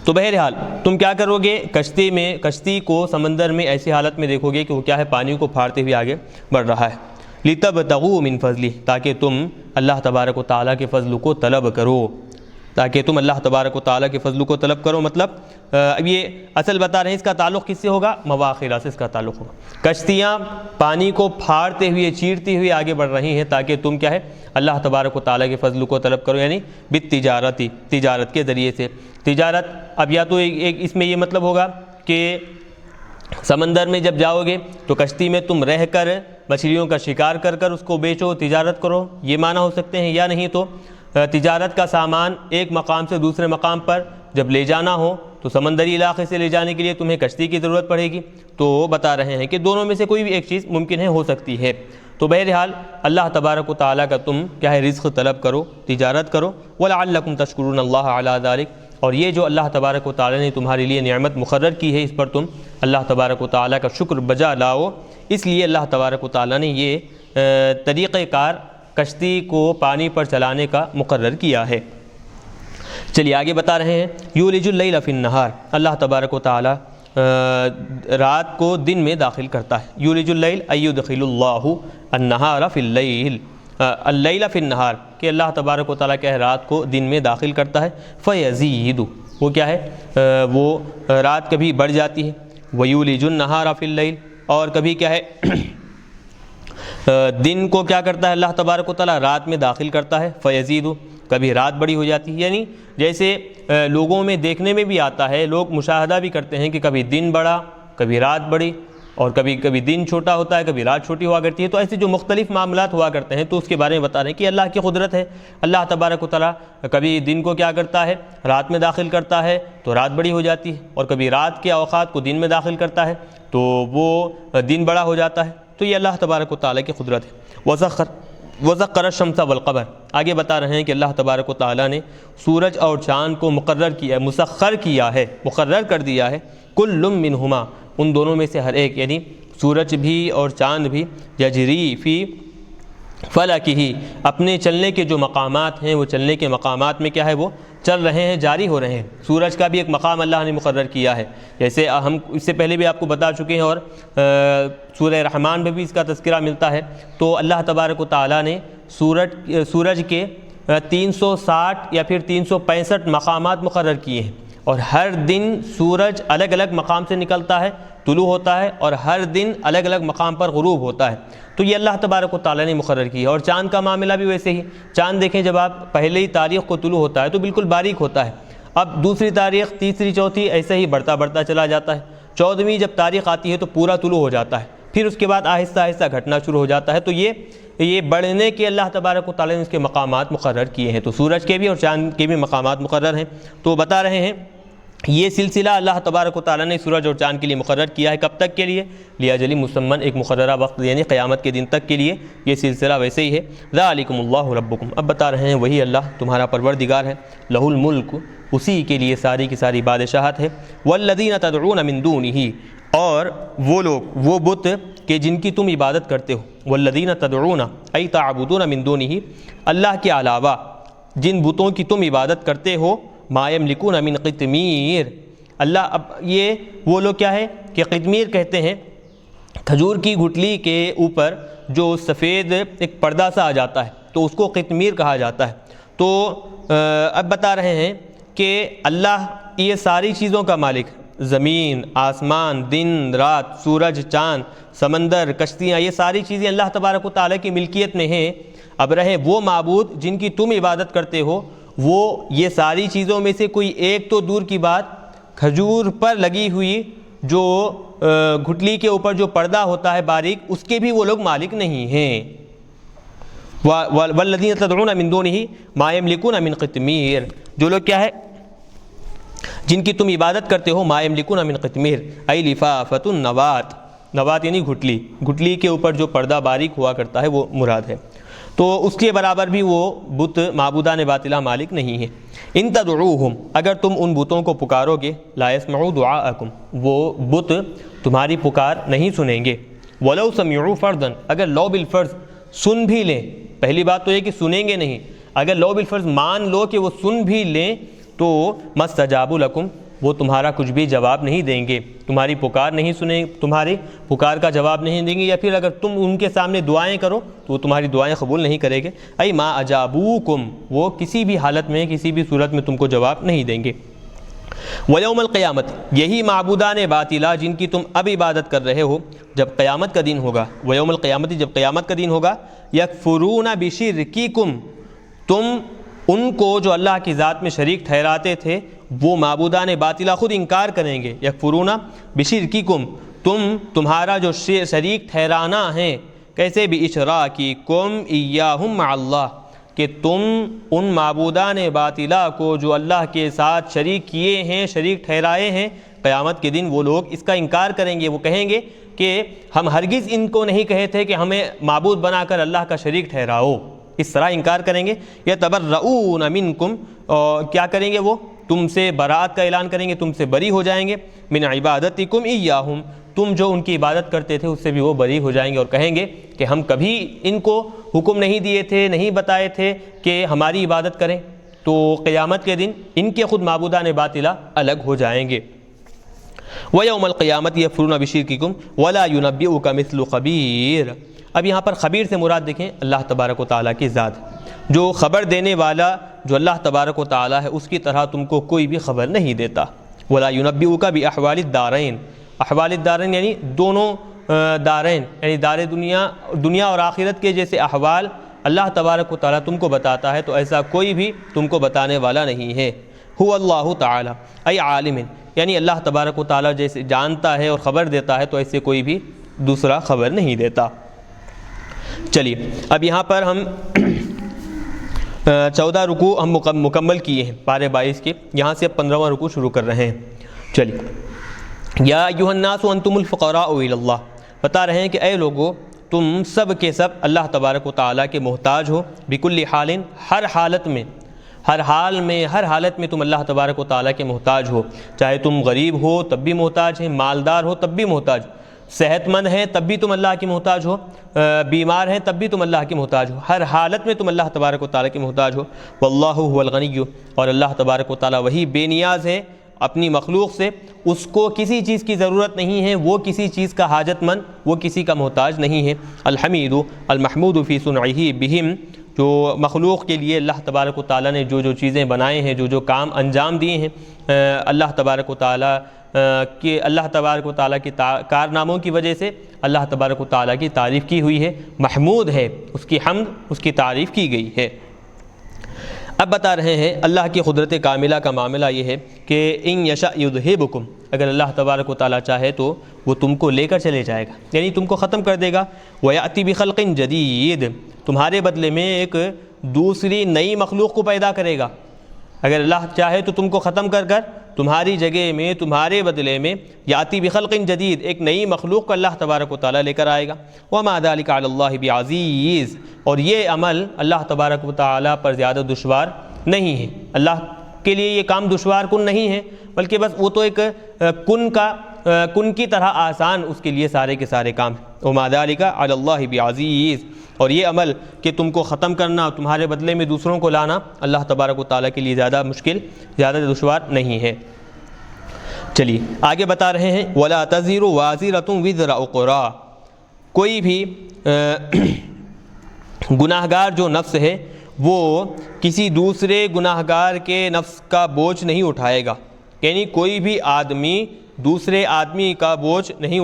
تو بہرحال تم کیا کرو گے، کشتی کو سمندر میں ایسی حالت میں دیکھو گے کہ وہ کیا ہے، پانی کو پھاڑتے ہوئے آگے بڑھ رہا ہے۔ لِتَبْتَغُوا مِنْ فَضْلِهِ، تاکہ تم اللہ تبارک و تعالیٰ کے فضل کو طلب کرو، تاکہ تم اللہ تبارک و تعالیٰ کے فضل کو طلب کرو۔ مطلب اب یہ اصل بتا رہے ہیں اس کا تعلق کس سے ہوگا، مواخرہ سے اس کا تعلق ہوگا۔ کشتیاں پانی کو پھاڑتے ہوئے چیرتے ہوئے آگے بڑھ رہی ہیں تاکہ تم کیا ہے اللہ تبارک و تعالیٰ کے فضل کو طلب کرو، یعنی بالتجارتی، تجارت کے ذریعے سے۔ تجارت اب یا تو ایک اس میں یہ مطلب ہوگا کہ سمندر میں جب جاؤ گے تو کشتی میں تم رہ کر مچھلیوں کا شکار کر کر اس کو بیچو، تجارت کرو، یہ معنی ہو سکتے ہیں، یا نہیں تو تجارت کا سامان ایک مقام سے دوسرے مقام پر جب لے جانا ہو تو سمندری علاقے سے لے جانے کے لیے تمہیں کشتی کی ضرورت پڑے گی۔ تو بتا رہے ہیں کہ دونوں میں سے کوئی بھی ایک چیز ممکن ہے، ہو سکتی ہے۔ تو بہرحال اللہ تبارک و تعالیٰ کا تم کیا ہے رزق طلب کرو، تجارت کرو۔ وَلَعَلَّكُمْ تَشْكُرُونَ اللَّهَ عَلَىٰ ذَلِكَ، اور یہ جو اللہ تبارک و تعالیٰ نے تمہارے لیے نعمت مقرر کی ہے اس پر تم اللہ تبارک و تعالیٰ کا شکر بجا لاؤ۔ اس لیے اللہ تبارک و تعالیٰ نے یہ طریقہ کار کشتی کو پانی پر چلانے کا مقرر کیا ہے۔ چلیے آگے بتا رہے ہیں، یولج اللیل فی النہار، اللہ تبارک و تعالیٰ رات کو دن میں داخل کرتا ہے۔ یولج اللیل ای یدخل اللہ النہار فی اللیل، اللیل فی النہار کہ اللہ تبارک و تعالیٰ کیا ہے رات کو دن میں داخل کرتا ہے۔ فیزید، وہ کیا ہے وہ رات کبھی بڑھ جاتی ہے۔ ویولج النہار فی اللیل، اور کبھی کیا ہے دن کو کیا کرتا ہے اللہ تبارک و تعالیٰ رات میں داخل کرتا ہے۔ فیزید، کبھی رات بڑی ہو جاتی ہے، یعنی جیسے لوگوں میں دیکھنے میں بھی آتا ہے، لوگ مشاہدہ بھی کرتے ہیں کہ کبھی دن بڑا کبھی رات بڑی، اور کبھی دن چھوٹا ہوتا ہے کبھی رات چھوٹی ہوا کرتی ہے۔ تو ایسے جو مختلف معاملات ہوا کرتے ہیں تو اس کے بارے میں بتا رہے ہیں کہ اللہ کی قدرت ہے۔ اللہ تبارک و تعالیٰ کبھی دن کو کیا کرتا ہے رات میں داخل کرتا ہے تو رات بڑی ہو جاتی ہے، اور کبھی رات کے اوقات کو دن میں داخل کرتا ہے تو وہ دن بڑا ہو جاتا ہے۔ تو یہ اللہ تبارک و تعالیٰ کی قدرت ہے۔ وَسَخَّرَ الشَّمْسَ وَالْقَمَرَ، آگے بتا رہے ہیں کہ اللہ تبارک و تعالیٰ نے سورج اور چاند کو مقرر کیا، مسخر کیا ہے، مقرر کر دیا ہے۔ كُلٌّ مِّنْهُمَا، ان دونوں میں سے ہر ایک، یعنی سورج بھی اور چاند بھی، یجری فی فلکہ، اپنے چلنے کے جو مقامات ہیں وہ چلنے کے مقامات میں کیا ہے وہ چل رہے ہیں، جاری ہو رہے ہیں۔ سورج کا بھی ایک مقام اللہ نے مقرر کیا ہے، جیسے ہم اس سے پہلے بھی آپ کو بتا چکے ہیں، اور سورہ رحمان میں بھی اس کا تذکرہ ملتا ہے۔ تو اللہ تبارک و تعالیٰ نے سورج کے 360 یا پھر 365 مقامات مقرر کیے ہیں، اور ہر دن سورج الگ الگ مقام سے نکلتا ہے، طلوع ہوتا ہے، اور ہر دن الگ الگ مقام پر غروب ہوتا ہے۔ تو یہ اللہ تبارک و تعالیٰ نے مقرر کی ہے۔ اور چاند کا معاملہ بھی ویسے ہی، چاند دیکھیں جب آپ پہلی تاریخ کو طلوع ہوتا ہے تو بالکل باریک ہوتا ہے، اب دوسری تاریخ، تیسری، چوتھی، ایسے ہی بڑھتا چلا جاتا ہے، 14ویں جب تاریخ آتی ہے تو پورا طلوع ہو جاتا ہے، پھر اس کے بعد آہستہ آہستہ گھٹنا شروع ہو جاتا ہے۔ تو یہ بڑھنے کے اللہ تبارک و تعالیٰ نے اس کے مقامات مقرر کیے ہیں۔ تو سورج کے بھی اور چاند کے بھی مقامات مقرر ہیں۔ تو بتا رہے ہیں یہ سلسلہ اللہ تبارک و تعالیٰ نے سورج اور چاند کے لیے مقرر کیا ہے، کب تک کے لیے، لیاجل مسمى، ایک مقررہ وقت یعنی قیامت کے دن تک کے لیے یہ سلسلہ ویسے ہی ہے۔ ذالکم اللہ ربکم، اب بتا رہے ہیں وہی اللہ تمہارا پروردگار ہے، لہ الملک، اسی کے لیے ساری کی ساری بادشاہت ہے۔ والذین تدعون من دونہ، اور وہ لوگ، وہ بت کہ جن کی تم عبادت کرتے ہو، والذین تدعون ای تعبدون من دونہ، اللہ کے علاوہ جن بتوں کی تم عبادت کرتے ہو، ما یملکون من قطمیر، اللہ، اب یہ وہ لوگ کیا ہے کہ قطمیر کہتے ہیں کھجور کی گٹھلی کے اوپر جو سفید ایک پردہ سا آ جاتا ہے تو اس کو قطمیر کہا جاتا ہے۔ تو اب بتا رہے ہیں کہ اللہ یہ ساری چیزوں کا مالک، زمین، آسمان، دن، رات، سورج، چاند، سمندر، کشتیاں، یہ ساری چیزیں اللہ تبارک و تعالیٰ کی ملکیت میں ہیں۔ اب رہے وہ معبود جن کی تم عبادت کرتے ہو، وہ یہ ساری چیزوں میں سے کوئی ایک تو دور کی بات، کھجور پر لگی ہوئی جو گھٹلی کے اوپر جو پردہ ہوتا ہے باریک، اس کے بھی وہ لوگ مالک نہیں ہیں۔ والذین تدعون من دونہ ما یملکون من قطمیر، جو لوگ کیا ہے جن کی تم عبادت کرتے ہو، ما یملکون من قطمیر ای لفافۃ النوات، نوات یعنی گھٹلی، گھٹلی کے اوپر جو پردہ باریک ہوا کرتا ہے وہ مراد ہے، تو اس کے برابر بھی وہ بت معبودان باطلہ مالک نہیں ہے۔ ان تدعوہم، اگر تم ان بتوں کو پکارو گے، لا یسمعوا دعاءکم، وہ بت تمہاری پکار نہیں سنیں گے، ولو سمعوا فرضا، اگر لو بالفرض سن بھی لیں، پہلی بات تو یہ کہ سنیں گے نہیں، اگر لو بالفرض مان لو کہ وہ سن بھی لیں تو مستجابوا لکم، وہ تمہارا کچھ بھی جواب نہیں دیں گے، تمہاری پکار نہیں سنیں، تمہاری پکار کا جواب نہیں دیں گے، یا پھر اگر تم ان کے سامنے دعائیں کرو تو وہ تمہاری دعائیں قبول نہیں کریں گے، ای ما اجابوکم، وہ کسی بھی حالت میں کسی بھی صورت میں تم کو جواب نہیں دیں گے۔ ویوم القیامت، یہی معبودان باطلہ جن کی تم اب عبادت کر رہے ہو، جب قیامت کا دن ہوگا، ویوم القیامت، جب قیامت کا دن ہوگا، یکفرون بشرککم، تم ان کو جو اللہ کی ذات میں شریک ٹھہراتے تھے وہ معبودان باطلہ خود انکار کریں گے، یکفرون بشرککم، تمہارا جو شریک ٹھہرانا ہے، کیسے باشراککم ایاہم مع اللہ، کہ تم ان معبودان باطلہ کو جو اللہ کے ساتھ شریک کیے ہیں، شریک ٹھہرائے ہیں، قیامت کے دن وہ لوگ اس کا انکار کریں گے، وہ کہیں گے کہ ہم ہرگز ان کو نہیں کہے تھے کہ ہمیں معبود بنا کر اللہ کا شریک ٹھہراؤ، اس طرح انکار کریں گے۔ یتبرؤون منکم، کیا کریں گے وہ تم سے برات کا اعلان کریں گے، تم سے بری ہو جائیں گے، من عبادتکم ایاہم، تم جو ان کی عبادت کرتے تھے اس سے بھی وہ بری ہو جائیں گے اور کہیں گے کہ ہم کبھی ان کو حکم نہیں دیے تھے، نہیں بتائے تھے کہ ہماری عبادت کریں، تو قیامت کے دن ان کے خود معبودان باطلہ الگ ہو جائیں گے۔ وَيَوْمَ الْقِيَامَةِ يَكْفُرُونَ بِشِرْكِكُمْ وَلَا يُنَبِّئُكَ مِثْلُ خَبِيرٍ۔ اب یہاں پر خبیر سے مراد دیکھیں اللہ تبارک و تعالیٰ کی ذات، جو خبر دینے والا جو اللہ تبارک و تعالیٰ ہے اس کی طرح تم کو کوئی بھی خبر نہیں دیتا۔ وَلَا يُنَبِّئُكَ بِأَحْوَالِ الدَّارَيْنِ، احوال الدارین یعنی دونوں دارین، یعنی دار دنیا اور آخرت کے جیسے احوال اللہ تبارک و تعالیٰ تم کو بتاتا ہے تو ایسا کوئی بھی تم کو بتانے والا نہیں ہے۔ هو اللہ تعالیٰ ای عالم، یعنی اللہ تبارک و تعالیٰ جیسے جانتا ہے اور خبر دیتا ہے تو ایسے کوئی بھی دوسرا خبر نہیں دیتا۔ چلیے اب یہاں پر ہم 14 رکوع ہم مکمل کیے ہیں پارے 22 کے، یہاں سے اب 15واں رکوع شروع کر رہے ہیں۔ چلیے، یا ایھا الناس انتم الفقراء الی اللہ، بتا رہے ہیں کہ اے لوگو تم سب کے سب اللہ تبارک و تعالیٰ کے محتاج ہو، بکل حال، ہر حالت میں، ہر حالت میں تم اللہ تبارک و تعالیٰ کے محتاج ہو، چاہے تم غریب ہو تب بھی محتاج ہیں، مالدار ہو تب بھی محتاج، صحت مند ہیں تب بھی تم اللہ کے محتاج ہو، بیمار ہیں تب بھی تم اللہ کے محتاج ہو، ہر حالت میں تم اللہ تبارک و تعالیٰ کے محتاج ہو۔ واللہ هو الغنی، اور اللہ تبارک و تعالیٰ وہی بے نیاز ہے اپنی مخلوق سے، اس کو کسی چیز کی ضرورت نہیں ہے، وہ کسی چیز کا حاجت مند، وہ کسی کا محتاج نہیں ہے۔ الحمید المحمود فی صنعہ بہم، جو مخلوق کے لیے اللہ تبارک و تعالیٰ نے جو چیزیں بنائے ہیں، جو کام انجام دیے ہیں، اللہ تبارک و تعالیٰ کے کارناموں کی وجہ سے اللہ تبارک و تعالیٰ کی تعریف کی ہوئی ہے، محمود ہے، اس کی حمد، اس کی تعریف کی گئی ہے۔ اب بتا رہے ہیں اللہ کی قدرت کاملہ کا معاملہ یہ ہے کہ ان یشاء یذہبکم، اگر اللہ تبارک و تعالیٰ چاہے تو وہ تم کو لے کر چلے جائے گا، یعنی تم کو ختم کر دے گا۔ ویأتی بخلق جدید، تمہارے بدلے میں ایک دوسری نئی مخلوق کو پیدا کرے گا۔ اگر اللہ چاہے تو تم کو ختم کر تمہاری جگہ میں، تمہارے بدلے میں یاتی بخلق جدید، ایک نئی مخلوق کو اللہ تبارک و تعالیٰ لے کر آئے گا۔ وما ذلک علی اللہ بعزیز، اور یہ عمل اللہ تبارک و تعالیٰ پر زیادہ دشوار نہیں ہے، اللہ کے لیے یہ کام دشوار کن نہیں ہے، بلکہ بس وہ تو ایک کن کی طرح آسان اس کے لیے سارے کے سارے کام ہیں۔ وما ذلک علی اللہ بعزیز، اور یہ عمل کہ تم کو ختم کرنا، تمہارے بدلے میں دوسروں کو لانا، اللہ تبارک و تعالیٰ کے لیے زیادہ مشکل، زیادہ دشوار نہیں ہے۔ چلیے آگے بتا رہے ہیں وَلَا تَزِرُ وَازِرَةٌ وِزْرَ أُخْرَىٰ، کوئی بھی گناہ گار جو نفس ہے وہ کسی دوسرے گناہ گار کے نفس کا بوجھ نہیں اٹھائے گا، یعنی کوئی بھی آدمی دوسرے آدمی کا بوجھ نہیں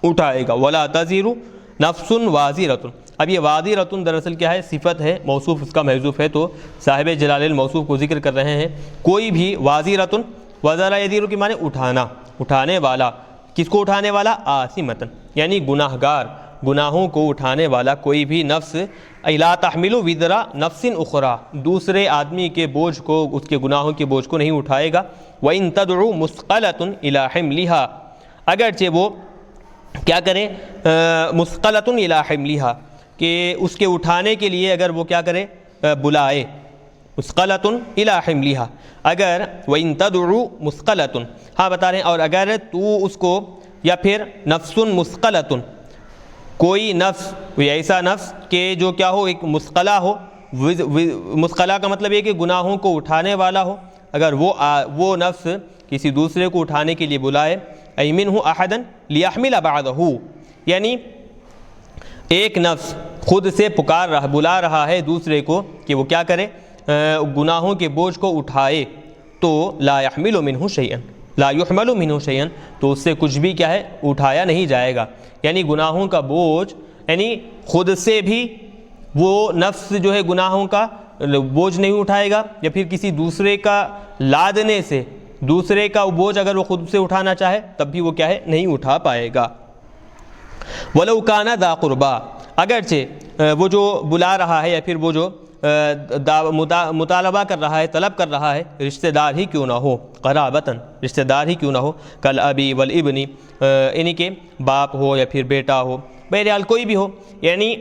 اٹھائے گا۔ وَلَا تَزِرُ نَفْسٌ وَازِرَةٌ، اب یہ وازرۃ دراصل کیا ہے، صفت ہے، موصوف اس کا محذوف ہے، تو صاحب جلالین موصوف کو ذکر کر رہے ہیں۔ کوئی بھی وازرۃ، وزر یزیر کی معنی اٹھانا، اٹھانے والا، کس کو اٹھانے والا؟ آثمۃ، یعنی گناہ گار، گناہوں کو اٹھانے والا کوئی بھی نفس الا تحمل وزر نفس اخرى دوسرے آدمی کے بوجھ کو، اس کے گناہوں کے بوجھ کو نہیں اٹھائے گا. وَإِن تَدْعُ مُثْقَلَةٌ إِلَىٰ حِمْلِهَا اگرچہ وہ کیا کرے مثقلۃ الی حملها کہ اس کے اٹھانے کے لیے اگر وہ کیا کرے بلائے. مثقلۃ الی حملها اگر وَإِن تَدْعُ مُثْقَلَةٌ ہاں بتا رہے ہیں، اور اگر تو اس کو، یا پھر نفس مثقلۃ کوئی نفس، کوئی ایسا نفس کہ جو کیا ہو ایک مثقلہ ہو. مثقلہ کا مطلب یہ کہ گناہوں کو اٹھانے والا ہو. اگر وہ نفس کسی دوسرے کو اٹھانے کے لیے بلائے ای منہ احدا لیحمل بعضہ یعنی ایک نفس خود سے بلا رہا ہے دوسرے کو کہ وہ کیا کرے گناہوں کے بوجھ کو اٹھائے، تو لا يحمل منہ شیئا لا يحمل منہ شیئا تو اس سے کچھ بھی کیا ہے اٹھایا نہیں جائے گا. یعنی گناہوں کا بوجھ، یعنی خود سے بھی وہ نفس جو ہے گناہوں کا بوجھ نہیں اٹھائے گا، یا پھر کسی دوسرے کا لادنے سے دوسرے کا بوجھ اگر وہ خود سے اٹھانا چاہے تب بھی وہ کیا ہے نہیں اٹھا پائے گا. وَلَوْ كَانَ ذَا قُرْبَى اگرچہ وہ جو بلا رہا ہے یا پھر وہ جو مطالبہ کر رہا ہے، طلب کر رہا ہے، رشتہ دار ہی کیوں نہ ہو، قرابتاً رشتہ دار ہی کیوں نہ ہو، کالابی والابنی یعنی کہ باپ ہو یا پھر بیٹا ہو، بہرحال کوئی بھی ہو. یعنی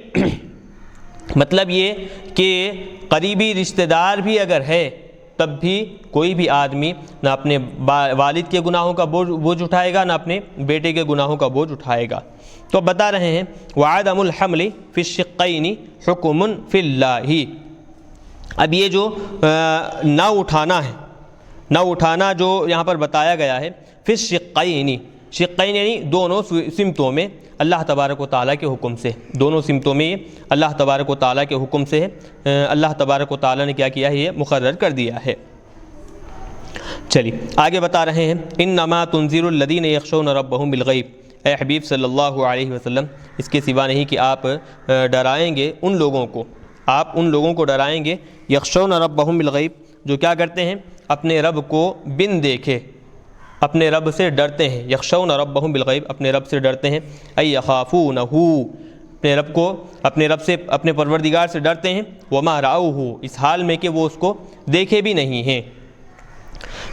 مطلب یہ کہ قریبی رشتہ دار بھی اگر ہے تب بھی کوئی بھی آدمی نہ اپنے والد کے گناہوں کا بوجھ اٹھائے گا، نہ اپنے بیٹے کے گناہوں کا بوجھ اٹھائے گا. تو بتا رہے ہیں وعدم الحمل فی الشقین حکم فی اللہ. اب یہ جو نہ اٹھانا ہے، نہ اٹھانا جو یہاں پر بتایا گیا ہے فی الشقین، شقین یعنی دونوں سمتوں میں اللہ تبارک و تعالیٰ کے حکم سے، دونوں سمتوں میں یہ اللہ تبارک و تعالیٰ کے حکم سے ہے. اللہ تبارک و تعالیٰ نے کیا کیا ہے، یہ مقرر کر دیا ہے. چلیے آگے بتا رہے ہیں انما تنذر الذین یخشون ربهم بالغیب. اے حبیب صلی اللہ علیہ وسلم اس کے سوا نہیں کہ آپ ڈرائیں گے ان لوگوں کو، آپ ان لوگوں کو ڈرائیں گے یخشون ربهم بالغیب جو کیا کرتے ہیں اپنے رب کو بن دیکھے، اپنے رب سے ڈرتے ہیں. یخشون ربهم بالغیب اپنے رب سے ڈرتے ہیں، ای یخافونہ اپنے رب کو، اپنے رب سے، اپنے پروردگار سے ڈرتے ہیں. وما رأوہ اس حال میں کہ وہ اس کو دیکھے بھی نہیں ہیں.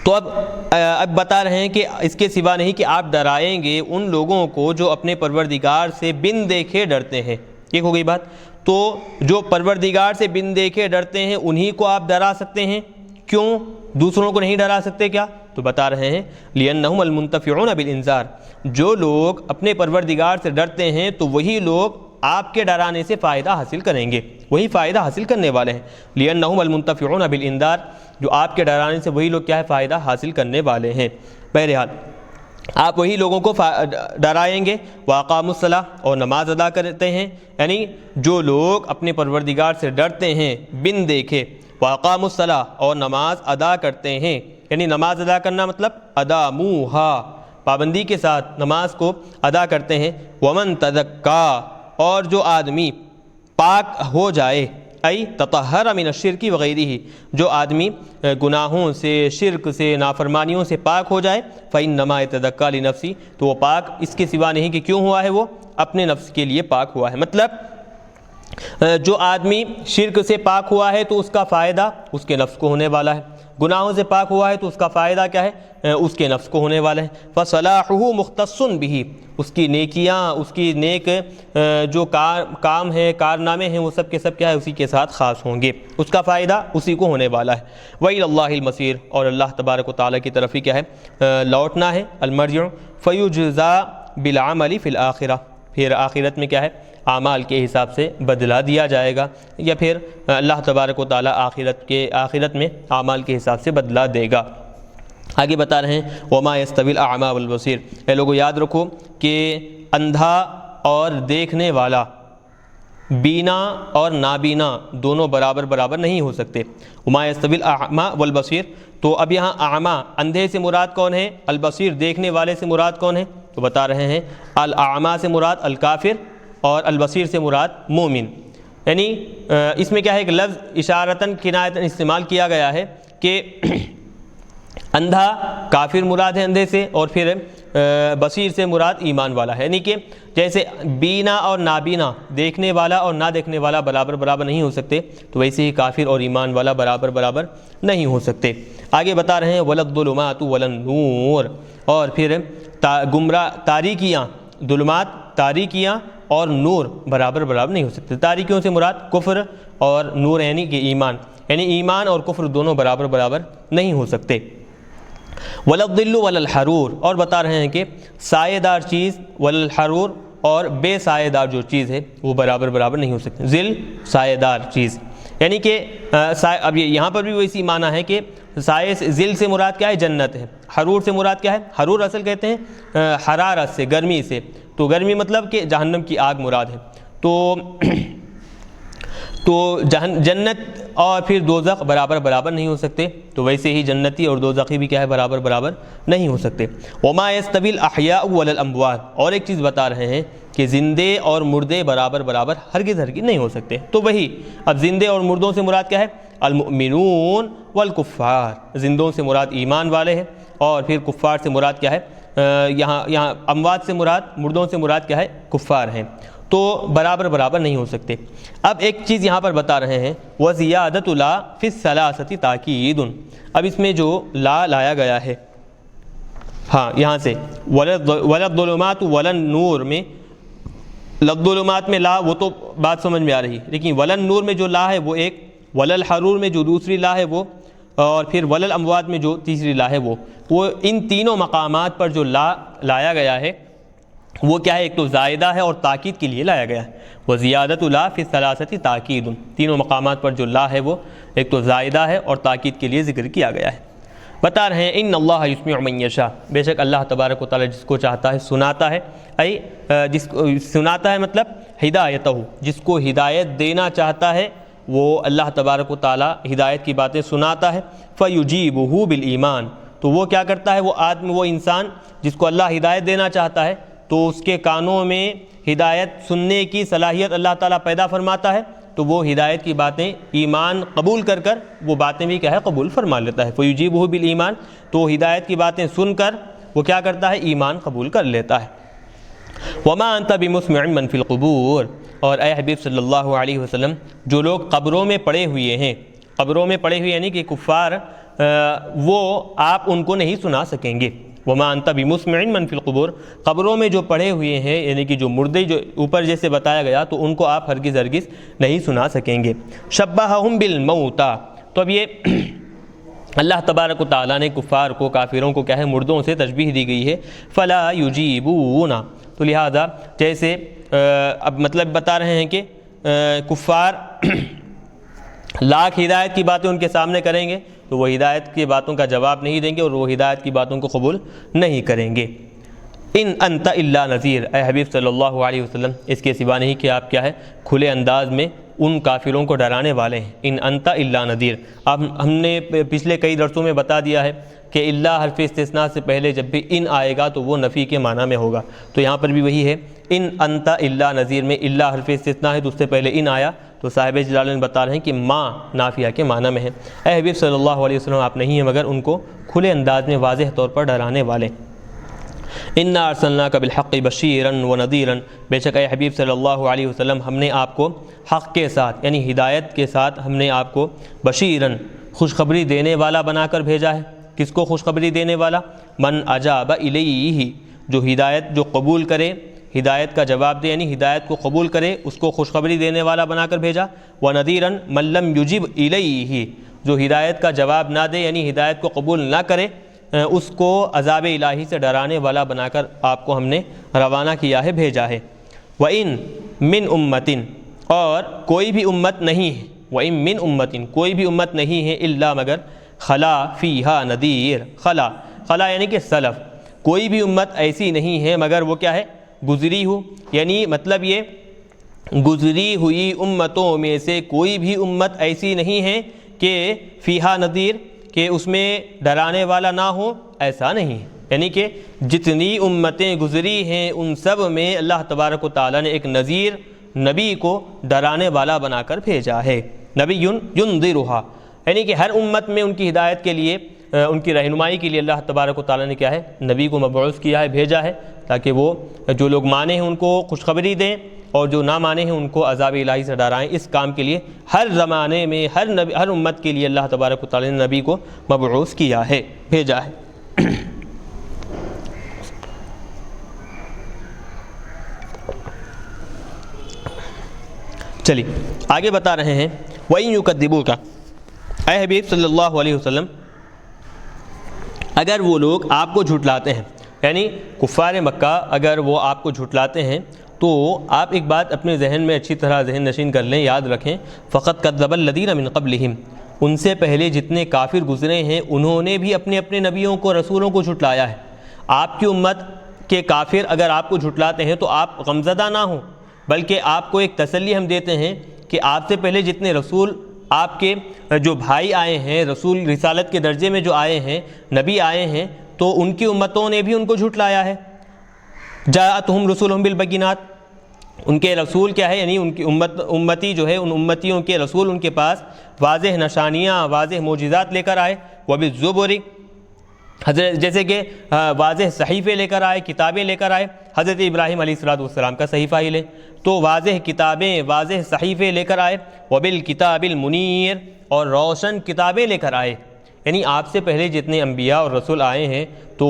تو اب بتا رہے ہیں کہ اس کے سوا نہیں کہ آپ ڈرائیں گے ان لوگوں کو جو اپنے پروردگار سے بن دیکھے ڈرتے ہیں. ایک ہو گئی بات. تو جو پروردگار سے بن دیکھے ڈرتے ہیں انہی کو آپ ڈرا سکتے ہیں، کیوں دوسروں کو نہیں ڈرا سکتے کیا؟ تو بتا رہے ہیں لِأَنَّهُمْ الْمُنْتَفِعُونَ بِالْإِنذَارِ جو لوگ اپنے پروردگار سے ڈرتے ہیں تو وہی لوگ آپ کے ڈرانے سے فائدہ حاصل کریں گے، وہی فائدہ حاصل کرنے والے ہیں. لِأَنَّهُمْ الْمُنْتَفِعُونَ بِالْإِنذَارِ جو آپ کے ڈرانے سے وہی لوگ کیا ہے فائدہ حاصل کرنے والے ہیں. بہرحال آپ وہی لوگوں کو ڈرائیں گے. وَأَقَامُوا الصَّلَاةَ اور نماز ادا کرتے ہیں، یعنی جو لوگ اپنے پروردگار سے ڈرتے ہیں بن دیکھے. وَأَقَامُوا الصَّلَاةَ اور نماز ادا کرتے ہیں، یعنی نماز ادا کرنا مطلب اداموہا پابندی کے ساتھ نماز کو ادا کرتے ہیں. وَمَن تَزَكَّىٰ اور جو آدمی پاک ہو جائے، ای تطہر من الشرک وغیرہ جو آدمی گناہوں سے، شرک سے، نافرمانیوں سے پاک ہو جائے. فإنما يتزكى لنفسه تو وہ پاک اس کے سوا نہیں کہ کیوں ہوا ہے، وہ اپنے نفس کے لیے پاک ہوا ہے. مطلب جو آدمی شرک سے پاک ہوا ہے تو اس کا فائدہ اس کے نفس کو ہونے والا ہے، گناہوں سے پاک ہوا ہے تو اس کا فائدہ کیا ہے اس کے نفس کو ہونے والا ہے. فصلاحہ مختص بہ اس کی نیکیاں، اس کی نیک جو کام ہے، کارنامے ہیں، وہ سب کے سب کیا ہے اسی کے ساتھ خاص ہوں گے، اس کا فائدہ اسی کو ہونے والا ہے. وإلی اللہ المصیر اور اللہ تبارک و تعالیٰ کی طرف ہی کیا ہے لوٹنا ہے. المرجع فیجزا بالعمل فی الآخرہ پھر آخرت میں کیا ہے اعمال کے حساب سے بدلہ دیا جائے گا، یا پھر اللہ تبارک و تعالیٰ آخرت میں اعمال کے حساب سے بدلہ دے گا. آگے بتا رہے ہیں وما یستوی الاعمی والبصیر اے لوگوں یاد رکھو کہ اندھا اور دیکھنے والا، بینا اور نابینا دونوں برابر نہیں ہو سکتے. وما یستوی الاعمی والبصیر تو اب یہاں اعمی اندھے سے مراد کون ہے، البصیر دیکھنے والے سے مراد کون ہے؟ تو بتا رہے ہیں الاعمی سے مراد الکافر اور البصیر سے مراد مومن. یعنی اس میں کیا ہے ایک لفظ اشارتاً کنایتاً استعمال کیا گیا ہے کہ اندھا کافر مراد ہے اندھے سے، اور پھر بصیر سے مراد ایمان والا ہے، یعنی کہ جیسے بینا اور نابینا دیکھنے والا اور نہ دیکھنے والا برابر برابر نہیں ہو سکتے، تو ویسے ہی کافر اور ایمان والا برابر برابر نہیں ہو سکتے۔ آگے بتا رہے ہیں وَلَا الظُّلُمَاتُ وَلَا النُّورُ، اور پھر گمراہ تاریکیاں، ظلمات تاریکیاں اور نور برابر برابر نہیں ہو سکتے۔ تاریکیوں سے مراد کفر اور نور یعنی کہ ایمان، یعنی ایمان اور کفر دونوں برابر برابر نہیں ہو سکتے۔ وَلَا الظِّلُّ وَلَا الْحَرُورُ، اور بتا رہے ہیں کہ سایہ دار چیز وَلَا الْحَرُورُ اور بے سایہ دار جو چیز ہے وہ برابر برابر نہیں ہو سکتے۔ ظل سایہ دار چیز، یعنی کہ اب یہاں پر بھی ویسی معنی ہے کہ سایہ سے ظل سے مراد کیا ہے؟ جنت ہے۔ حرور سے مراد کیا ہے؟ حرور اصل کہتے ہیں حرارت سے، گرمی سے، تو گرمی مطلب کہ جہنم کی آگ مراد ہے۔ تو جنت اور پھر دوزخ برابر برابر نہیں ہو سکتے، تو ویسے ہی جنتی اور دوزخی بھی کیا ہے؟ برابر برابر نہیں ہو سکتے۔ وما يستوي الاحياء ولا الاموات، اور ایک چیز بتا رہے ہیں کہ زندے اور مردے برابر برابر ہرگز ہرگز نہیں ہو سکتے۔ تو وہی اب زندے اور مردوں سے مراد کیا ہے؟ المؤمنون والکفار، زندوں سے مراد ایمان والے ہیں، اور پھر کفار سے مراد کیا ہے؟ یہاں اموات سے مراد، مردوں سے مراد کیا ہے؟ کفار ہیں، تو برابر برابر نہیں ہو سکتے۔ اب ایک چیز یہاں پر بتا رہے ہیں وَزِيَادَةُ لَا فِي الثَّلَاثَةِ تَأْكِيدٌ، اب اس میں جو لا لایا گیا ہے، ہاں یہاں سے وَلَا الظُّلُمَاتُ وَلَا النُّورُ میں، الظلمات میں لا وہ تو بات سمجھ میں آ رہی، لیکن وَلَا النُّورُ میں جو لا ہے وہ ایک، وَلَا الْحَرُورُ میں جو دوسری لا ہے وہ، اور پھر وَلَا الْأَمْوَاتِ میں جو تیسری لا ہے وہ ان تینوں مقامات پر جو لا لایا گیا ہے وہ کیا ہے؟ ایک تو زائدہ ہے اور تاکید کے لیے لایا گیا ہے۔ وَزِيَادَةُ لَا فِي الثَّلَاثَةِ تَأْكِيدٌ، تینوں مقامات پر جو لا ہے وہ ایک تو زائدہ ہے اور تاکید کے لیے ذکر کیا گیا ہے۔ بتا رہے ہیں ان اللہ یسمع من یشاء، بے شک اللہ تبارک و تعالی جس کو چاہتا ہے سناتا ہے، جس کو سناتا ہے مطلب ہدایتہ، جس کو ہدایت دینا چاہتا ہے وہ اللہ تبارک و تعالی ہدایت کی باتیں سناتا ہے۔ فَيُجِيبُهُ بِالْإِيمَانِ، تو وہ کیا کرتا ہے؟ وہ آدمی، وہ انسان جس کو اللہ ہدایت دینا چاہتا ہے تو اس کے کانوں میں ہدایت سننے کی صلاحیت اللہ تعالیٰ پیدا فرماتا ہے، تو وہ ہدایت کی باتیں ایمان قبول کر وہ باتیں بھی کیا ہے؟ قبول فرما لیتا ہے۔ فَيُجِيبُهُ بِالْإِيمَانِ، تو ہدایت کی باتیں سن کر وہ کیا کرتا ہے؟ ایمان قبول کر لیتا ہے۔ وَمَا أَنْتَ بِمُسْمِعٍ مَّن فِي الْقُبُورِ، اور اے حبیب صلی اللہ علیہ وسلم جو لوگ قبروں میں پڑے ہوئے ہیں، قبروں میں پڑے ہوئے یعنی کہ کفار، وہ آپ ان کو نہیں سنا سکیں گے۔ وَمَا أَنْتَ بِمُسْمِعٍ مَّن فِي الْقُبُورِ، قبروں میں جو پڑے ہوئے ہیں یعنی کہ جو مردے جو اوپر جیسے بتایا گیا، تو ان کو آپ ہرگز ہرگز نہیں سنا سکیں گے۔ شَبَّهَهُم بِالْمَوْتَى، تو اب یہ اللہ تبارک و تعالیٰ نے کفار کو، کافروں کو کیا ہے؟ مردوں سے تشبیہ دی گئی ہے۔ فَلَا يُجِيبُونَ، تو لہذا جیسے اب مطلب بتا رہے ہیں کہ کفار لاکھ ہدایت کی باتیں ان کے سامنے کریں گے تو وہ ہدایت کی باتوں کا جواب نہیں دیں گے اور وہ ہدایت کی باتوں کو قبول نہیں کریں گے۔ ان انت الا نذیر، اے حبیب صلی اللہ علیہ وسلم اس کے سوا نہیں کہ آپ کیا ہے؟ کھلے انداز میں ان کافروں کو ڈرانے والے ہیں۔ ان انت الا نذیر، اب ہم نے پچھلے کئی درسوں میں بتا دیا ہے کہ اللہ حرف استثناء سے پہلے جب بھی ان آئے گا تو وہ نفی کے معنی میں ہوگا، تو یہاں پر بھی وہی ہے۔ ان انت الا نذیر میں اللہ حرف استثناء ہے تو اس سے پہلے ان آیا، تو صاحب جلالین بتا رہے ہیں کہ ما نافیہ کے معنی میں ہے۔ اے حبیب صلی اللہ علیہ وسلم آپ نہیں ہیں مگر ان کو کھلے انداز میں واضح طور پر ڈرانے والے۔ انا ارسلناک بالحق بشیرا ونذیرا، بے شک اے حبیب صلی اللہ علیہ وسلم ہم نے آپ کو حق کے ساتھ یعنی ہدایت کے ساتھ ہم نے آپ کو بشیرن خوشخبری دینے والا بنا کر بھیجا ہے۔ کس کو خوشخبری دینے والا؟ من اجاب الیہ، جو ہدایت جو قبول کرے، ہدایت کا جواب دے یعنی ہدایت کو قبول کرے اس کو خوشخبری دینے والا بنا کر بھیجا۔ ونذیرا من لم یجب الیہ، جو ہدایت کا جواب نہ دے یعنی ہدایت کو قبول نہ کرے اس کو عذاب الہی سے ڈرانے والا بنا کر آپ کو ہم نے روانہ کیا ہے، بھیجا ہے۔ وَإِن مِّن أُمَّةٍ، اور کوئی بھی امت نہیں ہے، وَإِن مِّن أُمَّةٍ کوئی بھی امت نہیں ہے، الا مگر خلا فیہا نذیر، خلا یعنی کہ سلف، کوئی بھی امت ایسی نہیں ہے مگر وہ کیا ہے؟ گزری ہو، یعنی مطلب یہ گزری ہوئی امتوں میں سے کوئی بھی امت ایسی نہیں ہے کہ فیہا نذیر، کہ اس میں ڈرانے والا نہ ہو، ایسا نہیں ہے، یعنی کہ جتنی امتیں گزری ہیں ان سب میں اللہ تبارک و تعالیٰ نے ایک نذیر نبی کو ڈرانے والا بنا کر بھیجا ہے۔ نبی ینذرھا، یعنی کہ ہر امت میں ان کی ہدایت کے لیے ان کی رہنمائی کے لیے اللہ تبارک و تعالیٰ نے کیا ہے نبی کو مبعوث کیا ہے، بھیجا ہے، تاکہ وہ جو لوگ مانے ہیں ان کو خوشخبری دیں اور جو نہ مانے ہیں ان کو عذاب الہی سے ڈرائیں۔ اس کام کے لیے ہر زمانے میں ہر امت کے لیے اللہ تبارک و تعالیٰ نے نبی کو مبعوث کیا ہے، بھیجا ہے۔ چلیے آگے بتا رہے ہیں وَإِن يُكَذِّبُوكَ، اے حبیب صلی اللہ علیہ وسلم اگر وہ لوگ آپ کو جھٹلاتے ہیں، یعنی کفار مکہ اگر وہ آپ کو جھٹلاتے ہیں تو آپ ایک بات اپنے ذہن میں اچھی طرح ذہن نشین کر لیں، یاد رکھیں، فَقَدْ كَذَّبَ الَّذِينَ مِن قَبْلِهِمْ، ان سے پہلے جتنے کافر گزرے ہیں انہوں نے بھی اپنے اپنے نبیوں کو رسولوں کو جھٹلایا ہے۔ آپ کی امت کے کافر اگر آپ کو جھٹلاتے ہیں تو آپ غمزدہ نہ ہوں، بلکہ آپ کو ایک تسلی ہم دیتے ہیں کہ آپ سے پہلے جتنے رسول آپ کے جو بھائی آئے ہیں، رسول رسالت کے درجے میں جو آئے ہیں، نبی آئے ہیں، تو ان کی امتوں نے بھی ان کو جھٹلایا ہے۔ جاءتہم رسولہم بالبینات، ان کے رسول کیا ہے، یعنی ان کی امتی جو ہے، ان امتیوں کے رسول ان کے پاس واضح نشانیاں، واضح معجزات لے کر آئے، وبالزبر، حضرت جیسے کہ واضح صحیفے لے کر آئے، کتابیں لے کر آئے۔ حضرت ابراہیم علیہ السلام کا صحیفہ ہی لیں تو واضح کتابیں، واضح صحیفے لے کر آئے، وبالکتاب المنیر، اور روشن کتابیں لے کر آئے۔ یعنی آپ سے پہلے جتنے انبیاء اور رسول آئے ہیں تو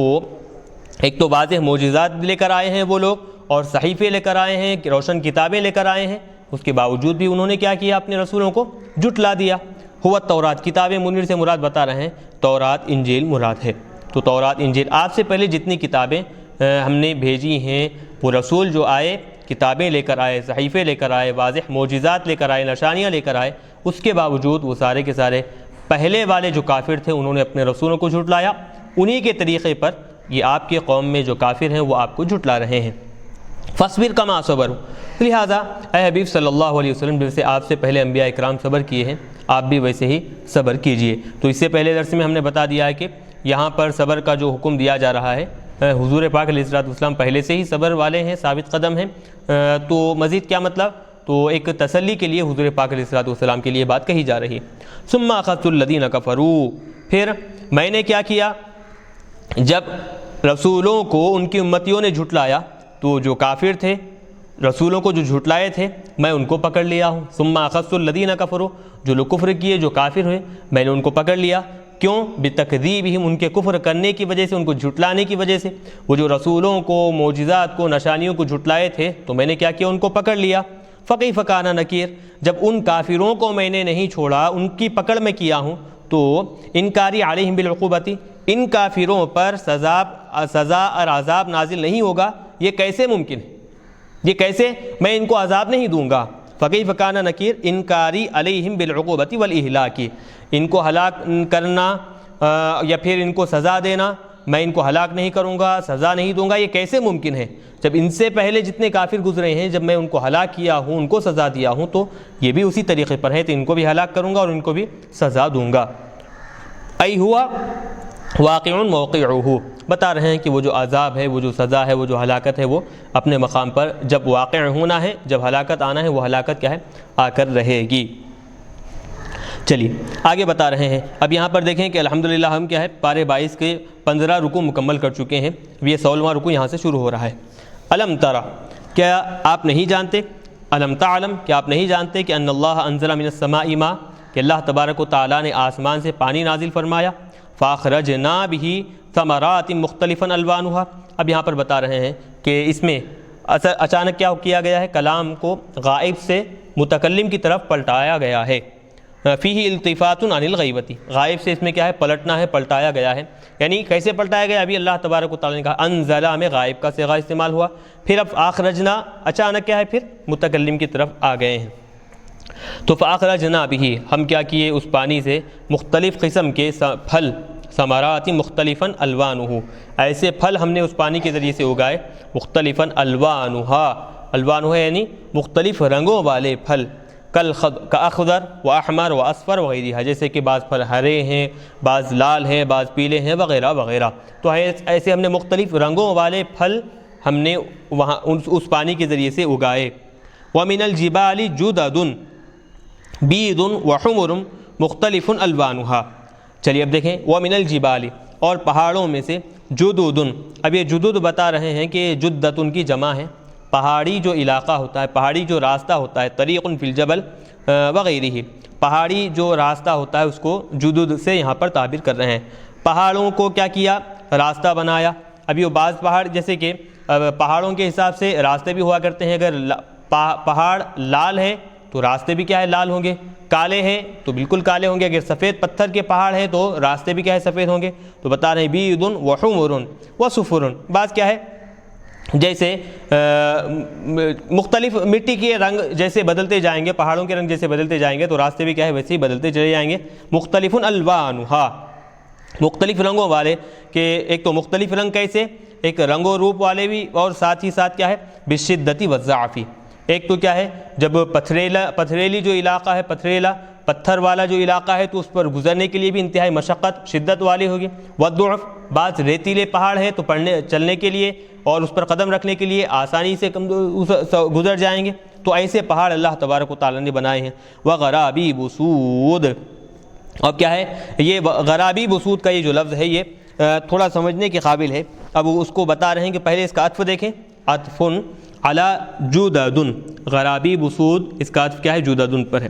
ایک تو واضح معجزات لے کر آئے ہیں وہ لوگ، اور صحیفے لے کر آئے ہیں، روشن کتابیں لے کر آئے ہیں، اس کے باوجود بھی انہوں نے کیا کیا، اپنے رسولوں کو جھٹلا دیا۔ ہوا تورات، کتاب منیر سے مراد بتا رہے ہیں تورات انجیل مراد ہے، تو تورات انجیل آپ سے پہلے جتنی کتابیں ہم نے بھیجی ہیں، وہ رسول جو آئے کتابیں لے کر آئے، صحیفے لے کر آئے، واضح معجزات لے کر آئے، نشانیاں لے کر آئے، اس کے باوجود وہ سارے کے سارے پہلے والے جو کافر تھے انہوں نے اپنے رسولوں کو جھٹلایا۔ انہی کے طریقے پر یہ آپ کے قوم میں جو کافر ہیں وہ آپ کو جھٹلا رہے ہیں۔ فاصبر کما صبروا، لہٰذا اے حبیب صلی اللہ علیہ وسلم جیسے آپ سے پہلے انبیاء اکرام صبر کیے ہیں آپ بھی ویسے ہی صبر کیجئے۔ تو اس سے پہلے درس میں ہم نے بتا دیا ہے کہ یہاں پر صبر کا جو حکم دیا جا رہا ہے، حضور پاک علیہ السلام پہلے سے ہی صبر والے ہیں، ثابت قدم ہیں، تو مزید کیا مطلب، تو ایک تسلی کے لیے حضور پاک علیہ السلام کے لیے بات کہی جا رہی ہے۔ ثم اخذت الذین کفروا، پھر میں نے کیا کیا، جب رسولوں کو ان کی امتیوں نے جھٹلایا تو جو کافر تھے رسولوں کو جو جھٹلائے تھے میں ان کو پکڑ لیا ہوں۔ ثم اخذت الذین کفروا، جو لوگ کفر کیے، جو کافر ہوئے، میں نے ان کو پکڑ لیا۔ کیوں؟ بتکذیبہم، ان کے کفر کرنے کی وجہ سے، ان کو جھٹلانے کی وجہ سے، وہ جو رسولوں کو، معجزات کو، نشانیوں کو جھٹلائے تھے تو میں نے کیا کیا، ان کو پکڑ لیا۔ فکیف کان نکیر، جب ان کافروں کو میں نے نہیں چھوڑا، ان کی پکڑ میں کیا ہوں، تو انکاری علیہم بالعقوبۃ، ان کافروں پر سزا اور عذاب نازل نہیں ہوگا، یہ کیسے ممکن ہے، یہ کیسے میں ان کو عذاب نہیں دوں گا۔ فکیف کان نکیر، انکاری علیہم بالعقوبۃ والاہلاک، ان کو ہلاک کرنا یا پھر ان کو سزا دینا، میں ان کو ہلاک نہیں کروں گا، سزا نہیں دوں گا، یہ کیسے ممکن ہے، جب ان سے پہلے جتنے کافر گزرے ہیں جب میں ان کو ہلاک کیا ہوں، ان کو سزا دیا ہوں، تو یہ بھی اسی طریقے پر ہے، تو ان کو بھی ہلاک کروں گا اور ان کو بھی سزا دوں گا۔ ای ہوا واقع موقعہ، بتا رہے ہیں کہ وہ جو عذاب ہے، وہ جو سزا ہے، وہ جو ہلاکت ہے، وہ اپنے مقام پر جب واقع ہونا ہے، جب ہلاکت آنا ہے، وہ ہلاکت کیا ہے، آ کر رہے گی۔ چلیے آگے بتا رہے ہیں، اب یہاں پر دیکھیں کہ الحمدللہ ہم کیا ہے پارے 22 کے 15 رکوع مکمل کر چکے ہیں، یہ 16واں رکوع یہاں سے شروع ہو رہا ہے۔ الم ترى، کیا آپ نہیں جانتے، الم تعلم، کیا آپ نہیں جانتے کہ ان اللہ انزل من السماء ماء، کہ اللہ تبارک و تعالیٰ نے آسمان سے پانی نازل فرمایا، فاخرجنا به ثمرات مختلفا الوانها، اب یہاں پر بتا رہے ہیں کہ اس میں اچانک کیا کیا گیا ہے، کلام کو غائب سے متکلم کی طرف پلٹایا گیا ہے۔ فیہ التفات عن الغیبۃ، غائب سے اس میں کیا ہے، پلٹنا ہے، پلٹایا گیا ہے، یعنی کیسے پلٹایا گیا، ابھی اللہ تبارک و تعالیٰ نے کہا انزلہ میں غائب کا صیغہ استعمال ہوا، پھر اب آخرجنا اچانک کیا ہے، پھر متکلم کی طرف آ گئے ہیں۔ تو فاخرجنا به، ہم کیا کیے اس پانی سے مختلف قسم کے پھل، ثمرات مختلفا الوانہ، ایسے پھل ہم نے اس پانی کے ذریعے سے اگائے، مختلفا الوانہ یعنی مختلف رنگوں والے پھل، کاخضر و احمر و اصفر وغیرہ، جیسے کہ بعض پھل ہرے ہیں، بعض لال ہیں، بعض پیلے ہیں، وغیرہ وغیرہ، تو ایسے ہم نے مختلف رنگوں والے پھل ہم نے وہاں اس پانی کے ذریعے سے اگائے۔ وَمِنَ الْجِبَالِ جُدَدٌ بِيضٌ وَحُمُرٌ مُخْتَلِفٌ أَلْوَانُهَا، چلیے اب دیکھیں وَمِنَ الْجِبَالِ اور پہاڑوں میں سے جُدُدٌ، اب یہ جدد بتا رہے ہیں کہ جدتن کی جمع ہے، پہاڑی جو علاقہ ہوتا ہے، پہاڑی جو راستہ ہوتا ہے، طریق فی الجبل وغیرہ، پہاڑی جو راستہ ہوتا ہے اس کو جدد سے یہاں پر تعبیر کر رہے ہیں۔ پہاڑوں کو کیا کیا؟ راستہ بنایا۔ اب یہ بعض پہاڑ جیسے کہ پہاڑوں کے حساب سے راستے بھی ہوا کرتے ہیں، اگر پہاڑ لال ہے تو راستے بھی کیا ہے لال ہوں گے، کالے ہیں تو بالکل کالے ہوں گے، اگر سفید پتھر کے پہاڑ ہیں تو راستے بھی کیا ہے سفید ہوں گے۔ تو بتا رہے ہیں بیض وحمر وصفر، بعض کیا ہے جیسے مختلف مٹی کے رنگ جیسے بدلتے جائیں گے، پہاڑوں کے رنگ جیسے بدلتے جائیں گے تو راستے بھی کیا ہے ویسے ہی بدلتے چلے جائیں گے۔ مختلف الوانھا، مختلف رنگوں والے، کہ ایک تو مختلف رنگ کیسے، ایک رنگ و روپ والے بھی، اور ساتھ ہی ساتھ کیا ہے بالشدت والضعف، ایک تو کیا ہے جب پتھریلی جو علاقہ ہے، پتھریلا پتھر والا جو علاقہ ہے تو اس پر گزرنے کے لیے بھی انتہائی مشقت شدت والی ہوگی۔ والضعف، بعض ریتیلے پہاڑ ہے تو چلنے کے لیے اور اس پر قدم رکھنے کے لیے آسانی سے گزر جائیں گے، تو ایسے پہاڑ اللہ تبارک و تعالیٰ نے بنائے ہیں۔ وغرابیب سود، اب کیا ہے یہ غرابیب سود کا یہ جو لفظ ہے یہ تھوڑا سمجھنے کے قابل ہے۔ اب اس کو بتا رہے ہیں کہ پہلے اس کا عطف دیکھیں، عطف علی جدد، غرابیب سود، اس کا عطف کیا ہے جدد پر ہے۔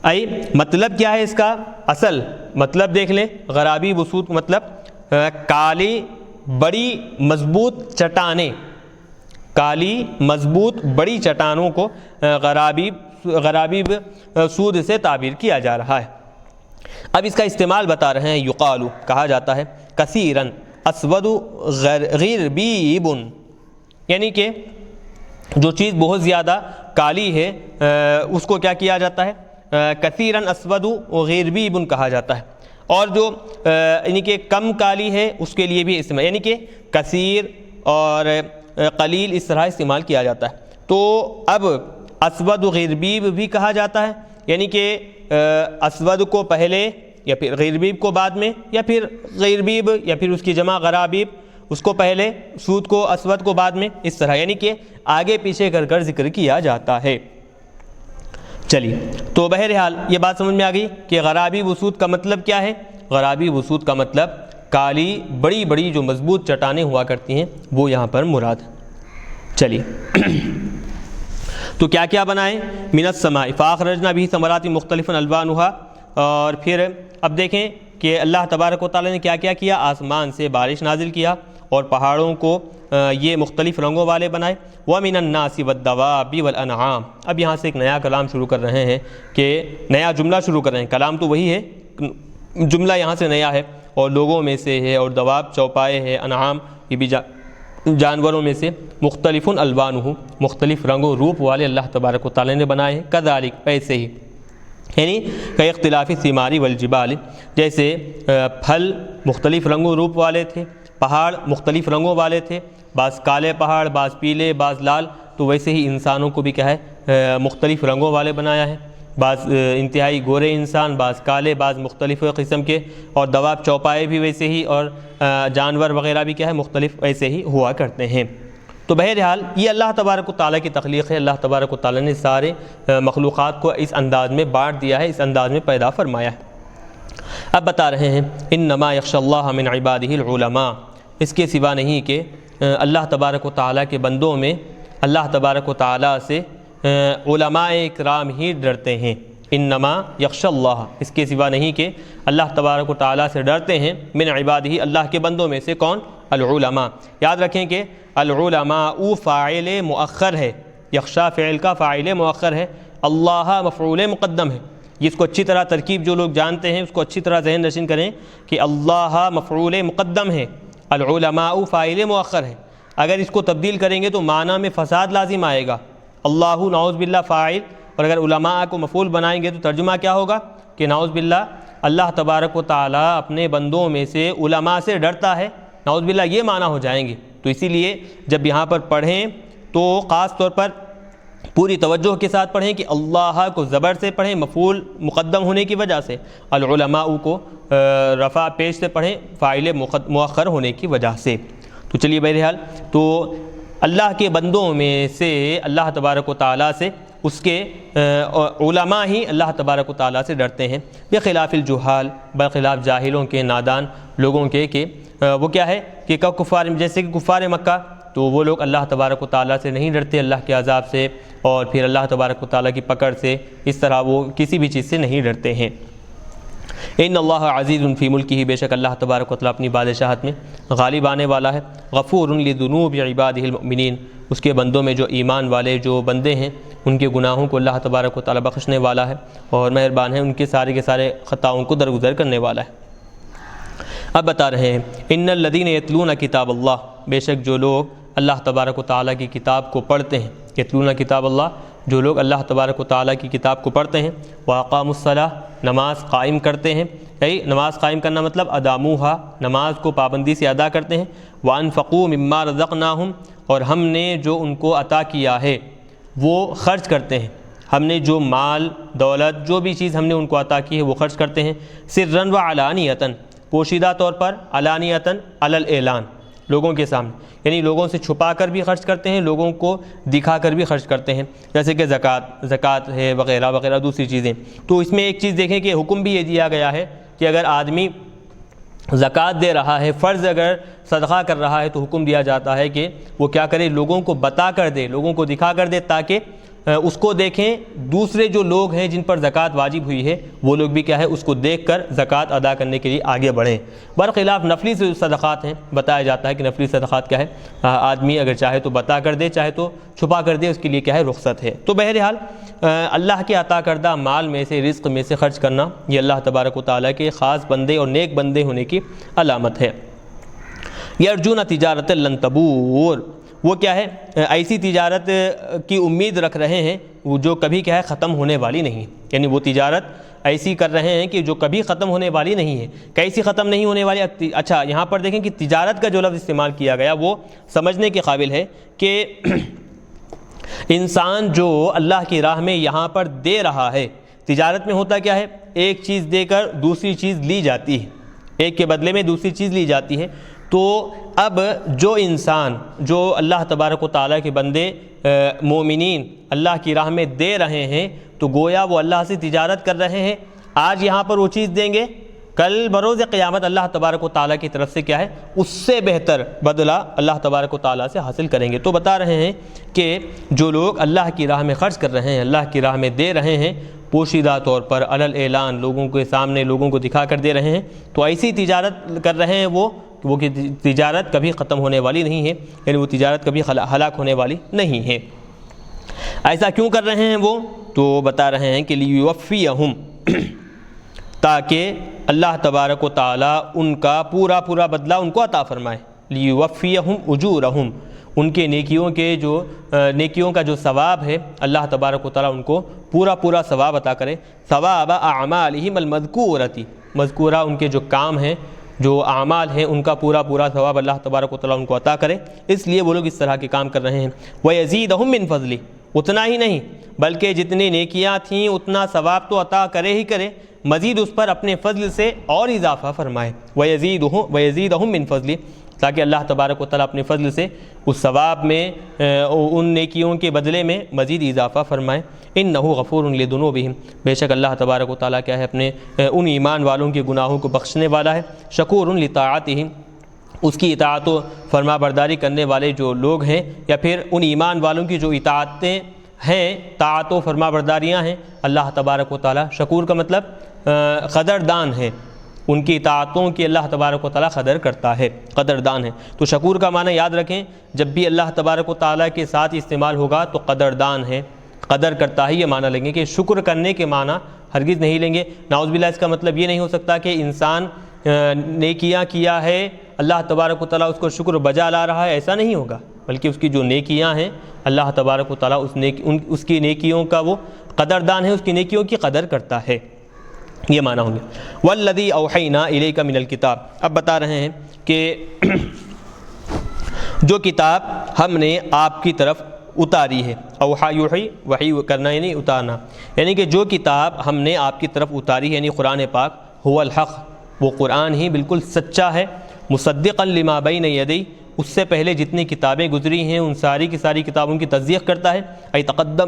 ای مطلب کیا ہے اس کا، اصل مطلب دیکھ لیں، غرابیب سود مطلب کالی بڑی مضبوط چٹانیں، کالی مضبوط بڑی چٹانوں کو غرابیب سود سے تعبیر کیا جا رہا ہے۔ اب اس کا استعمال بتا رہے ہیں، یقال، کہا جاتا ہے، کثیراً اسود غربیب، یعنی کہ جو چیز بہت زیادہ کالی ہے اس کو کیا کیا جاتا ہے، کثیراً اسود غربیب کہا جاتا ہے، اور جو یعنی کہ کم کالی ہے اس کے لیے بھی استعمال، یعنی کہ کثیر اور قلیل اس طرح استعمال کیا جاتا ہے۔ تو اب اسود غربیب بھی کہا جاتا ہے، یعنی کہ اسود کو پہلے یا پھر غربیب کو بعد میں، یا پھر غربیب یا پھر اس کی جمع غرابیب، اس کو پہلے سود کو اسود کو بعد میں، اس طرح یعنی کہ آگے پیچھے کر کر ذکر کیا جاتا ہے۔ چلیے تو بہرحال یہ بات سمجھ میں آ گئی کہ غرابیب سود کا مطلب کیا ہے۔ غرابیب سود کا مطلب کالی بڑی بڑی جو مضبوط چٹانیں ہوا کرتی ہیں وہ یہاں پر مراد ہے۔ چلیے تو کیا کیا بنائیں، من السماء فاخرجنا به ثمرات مختلف الوانها، اور پھر اب دیکھیں کہ اللہ تبارک و تعالیٰ نے کیا کیا کیا، آسمان سے بارش نازل کیا اور پہاڑوں کو یہ مختلف رنگوں والے بنائے۔ وَمِنَ النَّاسِ وَالدَّوَابِ وَالْأَنْعَامِ، اب یہاں سے ایک نیا کلام شروع کر رہے ہیں، کہ نیا جملہ شروع کر رہے ہیں، کلام تو وہی ہے، جملہ یہاں سے نیا ہے، اور لوگوں میں سے ہے، اور دواب چوپائے ہے، انعام یہ بھی جانوروں میں سے، مختلف الوانہ، مختلف رنگ و روپ والے اللہ تبارک و تعالیٰ نے بنائے ہیں، کذالک ایسے ہی، یعنی کہ اختلاف الثمار والجبال، جیسے پھل مختلف رنگ و روپ والے تھے، پہاڑ مختلف رنگوں والے تھے، بعض کالے پہاڑ، بعض پیلے، بعض لال، تو ویسے ہی انسانوں کو بھی کیا ہے مختلف رنگوں والے بنایا ہے، بعض انتہائی گورے انسان، بعض کالے، بعض مختلف قسم کے، اور دواب چوپائے بھی ویسے ہی، اور جانور وغیرہ بھی کیا ہے مختلف ایسے ہی ہوا کرتے ہیں۔ تو بہرحال یہ اللہ تبارک و تعالیٰ کی تخلیق ہے، اللہ تبارک و تعالیٰ نے سارے مخلوقات کو اس انداز میں بانٹ دیا ہے، اس انداز میں پیدا فرمایا ہے۔ اب بتا رہے ہیں انما یخشی اللہ من عبادہ العلماء، اس کے سوا نہیں کہ اللہ تبارک و تعالیٰ کے بندوں میں اللہ تبارک و تعالیٰ سے علماء اکرام ہی ڈرتے ہیں۔ انما یخشی اللہ، اس کے سوا نہیں کہ اللہ تبارک و تعالیٰ سے ڈرتے ہیں، من عبادہ، اللہ کے بندوں میں سے کون، العلماء۔ یاد رکھیں کہ العلماء فاعل مؤخر ہے، یخشا فعل کا فاعل مؤخر ہے، اللہ مفعول مقدم ہے۔ اس کو اچھی طرح ترکیب جو لوگ جانتے ہیں اس کو اچھی طرح ذہن نشین کریں کہ اللہ مفعول مقدم ہے، العلماء فاعل مؤخر ہے۔ اگر اس کو تبدیل کریں گے تو معنی میں فساد لازم آئے گا، اللہ نعوذ باللہ فاعل، اور اگر علماء کو مفعول بنائیں گے تو ترجمہ کیا ہوگا کہ نعوذ باللہ اللہ تبارک و تعالیٰ اپنے بندوں میں سے علماء سے ڈرتا ہے، نعوذ باللہ یہ معنی ہو جائیں گے۔ تو اسی لیے جب یہاں پر پڑھیں تو خاص طور پر پوری توجہ کے ساتھ پڑھیں کہ اللہ کو زبر سے پڑھیں مفعول مقدم ہونے کی وجہ سے، العلماء کو رفع پیش سے پڑھیں فاعل مؤخر ہونے کی وجہ سے۔ تو چلیے بہرحال تو اللہ کے بندوں میں سے اللہ تبارک و تعالیٰ سے اس کے علماء ہی اللہ تبارک و تعالیٰ سے ڈرتے ہیں، بخلاف الجہال، برخلاف جاہلوں کے، نادان لوگوں کے، کہ وہ کیا ہے کہ کفار، جیسے کہ کفار مکہ، تو وہ لوگ اللہ تبارک و تعالیٰ سے نہیں ڈرتے، اللہ کے عذاب سے اور پھر اللہ تبارک و تعالیٰ کی پکڑ سے، اس طرح وہ کسی بھی چیز سے نہیں ڈرتے ہیں۔ ان اللہ عزیز فی ملکہ، بے شک اللہ تبارک و تعالیٰ اپنی بادشاہت میں غالب آنے والا ہے، غفور لذنوب عبادہ المؤمنین، اس کے بندوں میں جو ایمان والے جو بندے ہیں ان کے گناہوں کو اللہ تبارک و تعالیٰ بخشنے والا ہے اور مہربان ہے، ان کے سارے خطاؤں کو درگزر کرنے والا ہے۔ اب بتا رہے ہیں ان الذین یتلون کتاب اللہ، بے شک جو لوگ اللہ تبارک و تعالیٰ کی کتاب کو پڑھتے ہیں، یتلون کتاب اللہ، جو لوگ اللہ تبارک و تعالیٰ کی کتاب کو پڑھتے ہیں، واقاموا الصلاۃ، نماز قائم کرتے ہیں، نماز قائم کرنا مطلب اداموہا، نماز کو پابندی سے ادا کرتے ہیں، وانفقوا مما رزقناہم، اور ہم نے جو ان کو عطا کیا ہے وہ خرچ کرتے ہیں، ہم نے جو مال دولت جو بھی چیز ہم نے ان کو عطا کی ہے وہ خرچ کرتے ہیں، سرا و علانیۃ، پوشیدہ طور پر، علانیۃ علی الاعلان، لوگوں کے سامنے، یعنی لوگوں سے چھپا کر بھی خرچ کرتے ہیں، لوگوں کو دکھا کر بھی خرچ کرتے ہیں، جیسے کہ زکوٰۃ ہے وغیرہ وغیرہ دوسری چیزیں۔ تو اس میں ایک چیز دیکھیں کہ حکم بھی یہ دیا گیا ہے کہ اگر آدمی زکوٰۃ دے رہا ہے، فرض اگر صدقہ کر رہا ہے، تو حکم دیا جاتا ہے کہ وہ کیا کرے، لوگوں کو بتا کر دے، لوگوں کو دکھا کر دے، تاکہ اس کو دیکھیں دوسرے جو لوگ ہیں جن پر زکوٰۃ واجب ہوئی ہے، وہ لوگ بھی کیا ہے اس کو دیکھ کر زکوٰۃ ادا کرنے کے لیے آگے بڑھیں۔ برخلاف نفلی صدقات ہیں، بتایا جاتا ہے کہ نفلی صدقات کیا ہے، آدمی اگر چاہے تو بتا کر دے، چاہے تو چھپا کر دے، اس کے لیے کیا ہے رخصت ہے۔ تو بہرحال اللہ کے عطا کردہ مال میں سے، رزق میں سے خرچ کرنا، یہ اللہ تبارک و تعالیٰ کے خاص بندے اور نیک بندے ہونے کی علامت ہے۔ یرجون تجارت لن تبور، وہ کیا ہے، ایسی تجارت کی امید رکھ رہے ہیں وہ جو کبھی کیا ہے ختم ہونے والی نہیں، یعنی وہ تجارت ایسی کر رہے ہیں کہ جو کبھی ختم ہونے والی نہیں ہے۔ کیسی ختم نہیں ہونے والی؟ اچھا یہاں پر دیکھیں کہ تجارت کا جو لفظ استعمال کیا گیا وہ سمجھنے کے قابل ہے کہ انسان جو اللہ کی راہ میں یہاں پر دے رہا ہے، تجارت میں ہوتا کیا ہے، ایک چیز دے کر دوسری چیز لی جاتی ہے، ایک کے بدلے میں دوسری چیز لی جاتی ہے۔ تو اب جو انسان جو اللہ تبارک و تعالیٰ کے بندے مومنین اللہ کی راہ میں دے رہے ہیں، تو گویا وہ اللہ سے تجارت کر رہے ہیں، آج یہاں پر وہ چیز دیں گے، کل بروز قیامت اللہ تبارک و تعالیٰ کی طرف سے کیا ہے، اس سے بہتر بدلہ اللہ تبارک و تعالیٰ سے حاصل کریں گے۔ تو بتا رہے ہیں کہ جو لوگ اللہ کی راہ میں خرچ کر رہے ہیں، اللہ کی راہ میں دے رہے ہیں، پوشیدہ طور پر علی الاعلان، لوگوں کے سامنے لوگوں کو دکھا کر دے رہے ہیں، تو ایسی تجارت کر رہے ہیں وہ کہ تجارت کبھی ختم ہونے والی نہیں ہے، یعنی وہ تجارت کبھی ہلاک ہونے والی نہیں ہے۔ ایسا کیوں کر رہے ہیں وہ؟ تو بتا رہے ہیں کہ لیوفیہم، تاکہ اللہ تبارک و تعالیٰ ان کا پورا بدلہ ان کو عطا فرمائے، لیوفیہم اجورہم، ان کے نیکیوں کا جو ثواب ہے اللہ تبارک و تعالیٰ ان کو پورا ثواب عطا کرے، ثواب اعمالہم المذکورۃ، مذکورہ ان کے جو کام ہیں، جو اعمال ہیں، ان کا پورا ثواب اللہ تبارک و تعالیٰ ان کو عطا کرے، اس لیے وہ لوگ اس طرح کے کام کر رہے ہیں۔ وَيَزِيدَهُم مِّن فَضْلِهِ، اتنا ہی نہیں بلکہ جتنی نیکیاں تھیں اتنا ثواب تو عطا کرے ہی کرے، مزید اس پر اپنے فضل سے اور اضافہ فرمائے، وَيَزِيدَهُم مِّن فَضْلِهِ، تاکہ اللہ تبارک و تعالیٰ اپنے فضل سے اس ثواب میں، ان نیکیوں کے بدلے میں مزید اضافہ فرمائے۔ انہ غفور لذنوبہم، بے شک اللہ تبارک و تعالیٰ کیا ہے اپنے ان ایمان والوں کے گناہوں کو بخشنے والا ہے، شکور لطاعتہم، اس کی اطاعت و فرما برداری کرنے والے جو لوگ ہیں، یا پھر ان ایمان والوں کی جو اطاعتیں ہیں، طاعت و فرما برداریاں ہیں، اللہ تبارک و تعالیٰ، شکور کا مطلب قدردان ہے، ان کی اطاعتوں کی اللہ تبارک و تعالیٰ قدر کرتا ہے، قدردان ہے۔ تو شکور کا معنی یاد رکھیں، جب بھی اللہ تبارک و تعالیٰ کے ساتھ استعمال ہوگا تو قدردان ہے، قدر کرتا ہے، یہ معنی لیں گے کہ شکر کرنے کے معنی ہرگز نہیں لیں گے۔ نعوذ باللہ، اس کا مطلب یہ نہیں ہو سکتا کہ انسان نیکیاں کیا ہے، اللہ تبارک و تعالیٰ اس کو شکر بجا لا رہا ہے، ایسا نہیں ہوگا، بلکہ اس کی جو نیکیاں ہیں اللہ تبارک و تعالیٰ اس کی نیکیوں کا وہ قدردان ہے، اس کی نیکیوں کی قدر کرتا ہے، یہ معنی ہوں گے۔ والذی اوحینا الیک من الکتاب، اب بتا رہے ہیں کہ جو کتاب ہم نے آپ کی طرف اتاری ہے، اوحا یوحی، وحی کرنا یعنی اتارنا، یعنی کہ جو کتاب ہم نے آپ کی طرف اتاری ہے، یعنی قرآن پاک، هو الحق، وہ قرآن ہی بالکل سچا ہے، مصدقا لما بین یدی، اس سے پہلے جتنی کتابیں گزری ہیں ان ساری کی ساری کتابوں کی تصدیق کرتا ہے. ای تقدمہ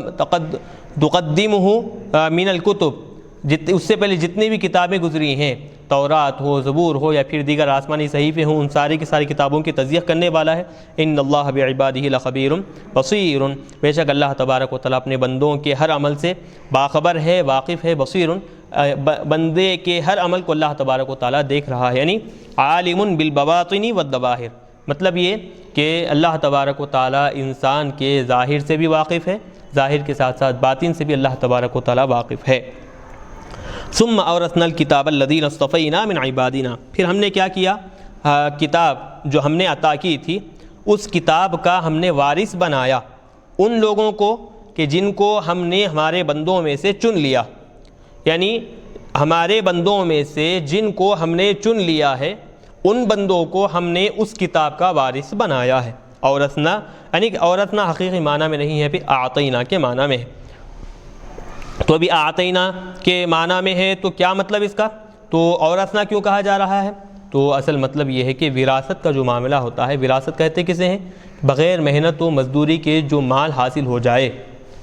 من الکتب، اس سے پہلے جتنی بھی کتابیں گزری ہیں، تورات ہو، زبور ہو، یا پھر دیگر آسمانی صحیفے ہوں، ان ساری کی ساری کتابوں کی تصدیق کرنے والا ہے. ان اللہ بعبادہ لخبیر بصیر، بے شک اللہ تبارک و تعالیٰ اپنے بندوں کے ہر عمل سے باخبر ہے، واقف ہے. بصیر، بندے کے ہر عمل کو اللہ تبارک و تعالیٰ دیکھ رہا ہے، یعنی عالم بالبواطن والظواہر. مطلب یہ کہ اللہ تبارک و تعالیٰ انسان کے ظاہر سے بھی واقف ہے، ظاہر کے ساتھ ساتھ باطن سے بھی اللہ تبارک و تعالیٰ واقف ہے. ثم اورثنا الکتاب الذین اصطفینا من عبادنا، پھر ہم نے کیا کیا، کتاب جو ہم نے عطا کی تھی اس کتاب کا ہم نے وارث بنایا ان لوگوں کو کہ جن کو ہم نے ہمارے بندوں میں سے چن لیا. یعنی ہمارے بندوں میں سے جن کو ہم نے چن لیا ہے ان بندوں کو ہم نے اس کتاب کا وارث بنایا ہے. اورثنا یعنی کہ اورثنا حقیقی معنی میں نہیں ہے، پھر اعطینا کے معنی میں ہے. تو ابھی اعطینا کے معنی میں ہے تو کیا مطلب اس کا، تو اورثنا کیوں کہا جا رہا ہے، تو اصل مطلب یہ ہے کہ وراثت کا جو معاملہ ہوتا ہے، وراثت کہتے کسے ہیں، بغیر محنت و مزدوری کے جو مال حاصل ہو جائے،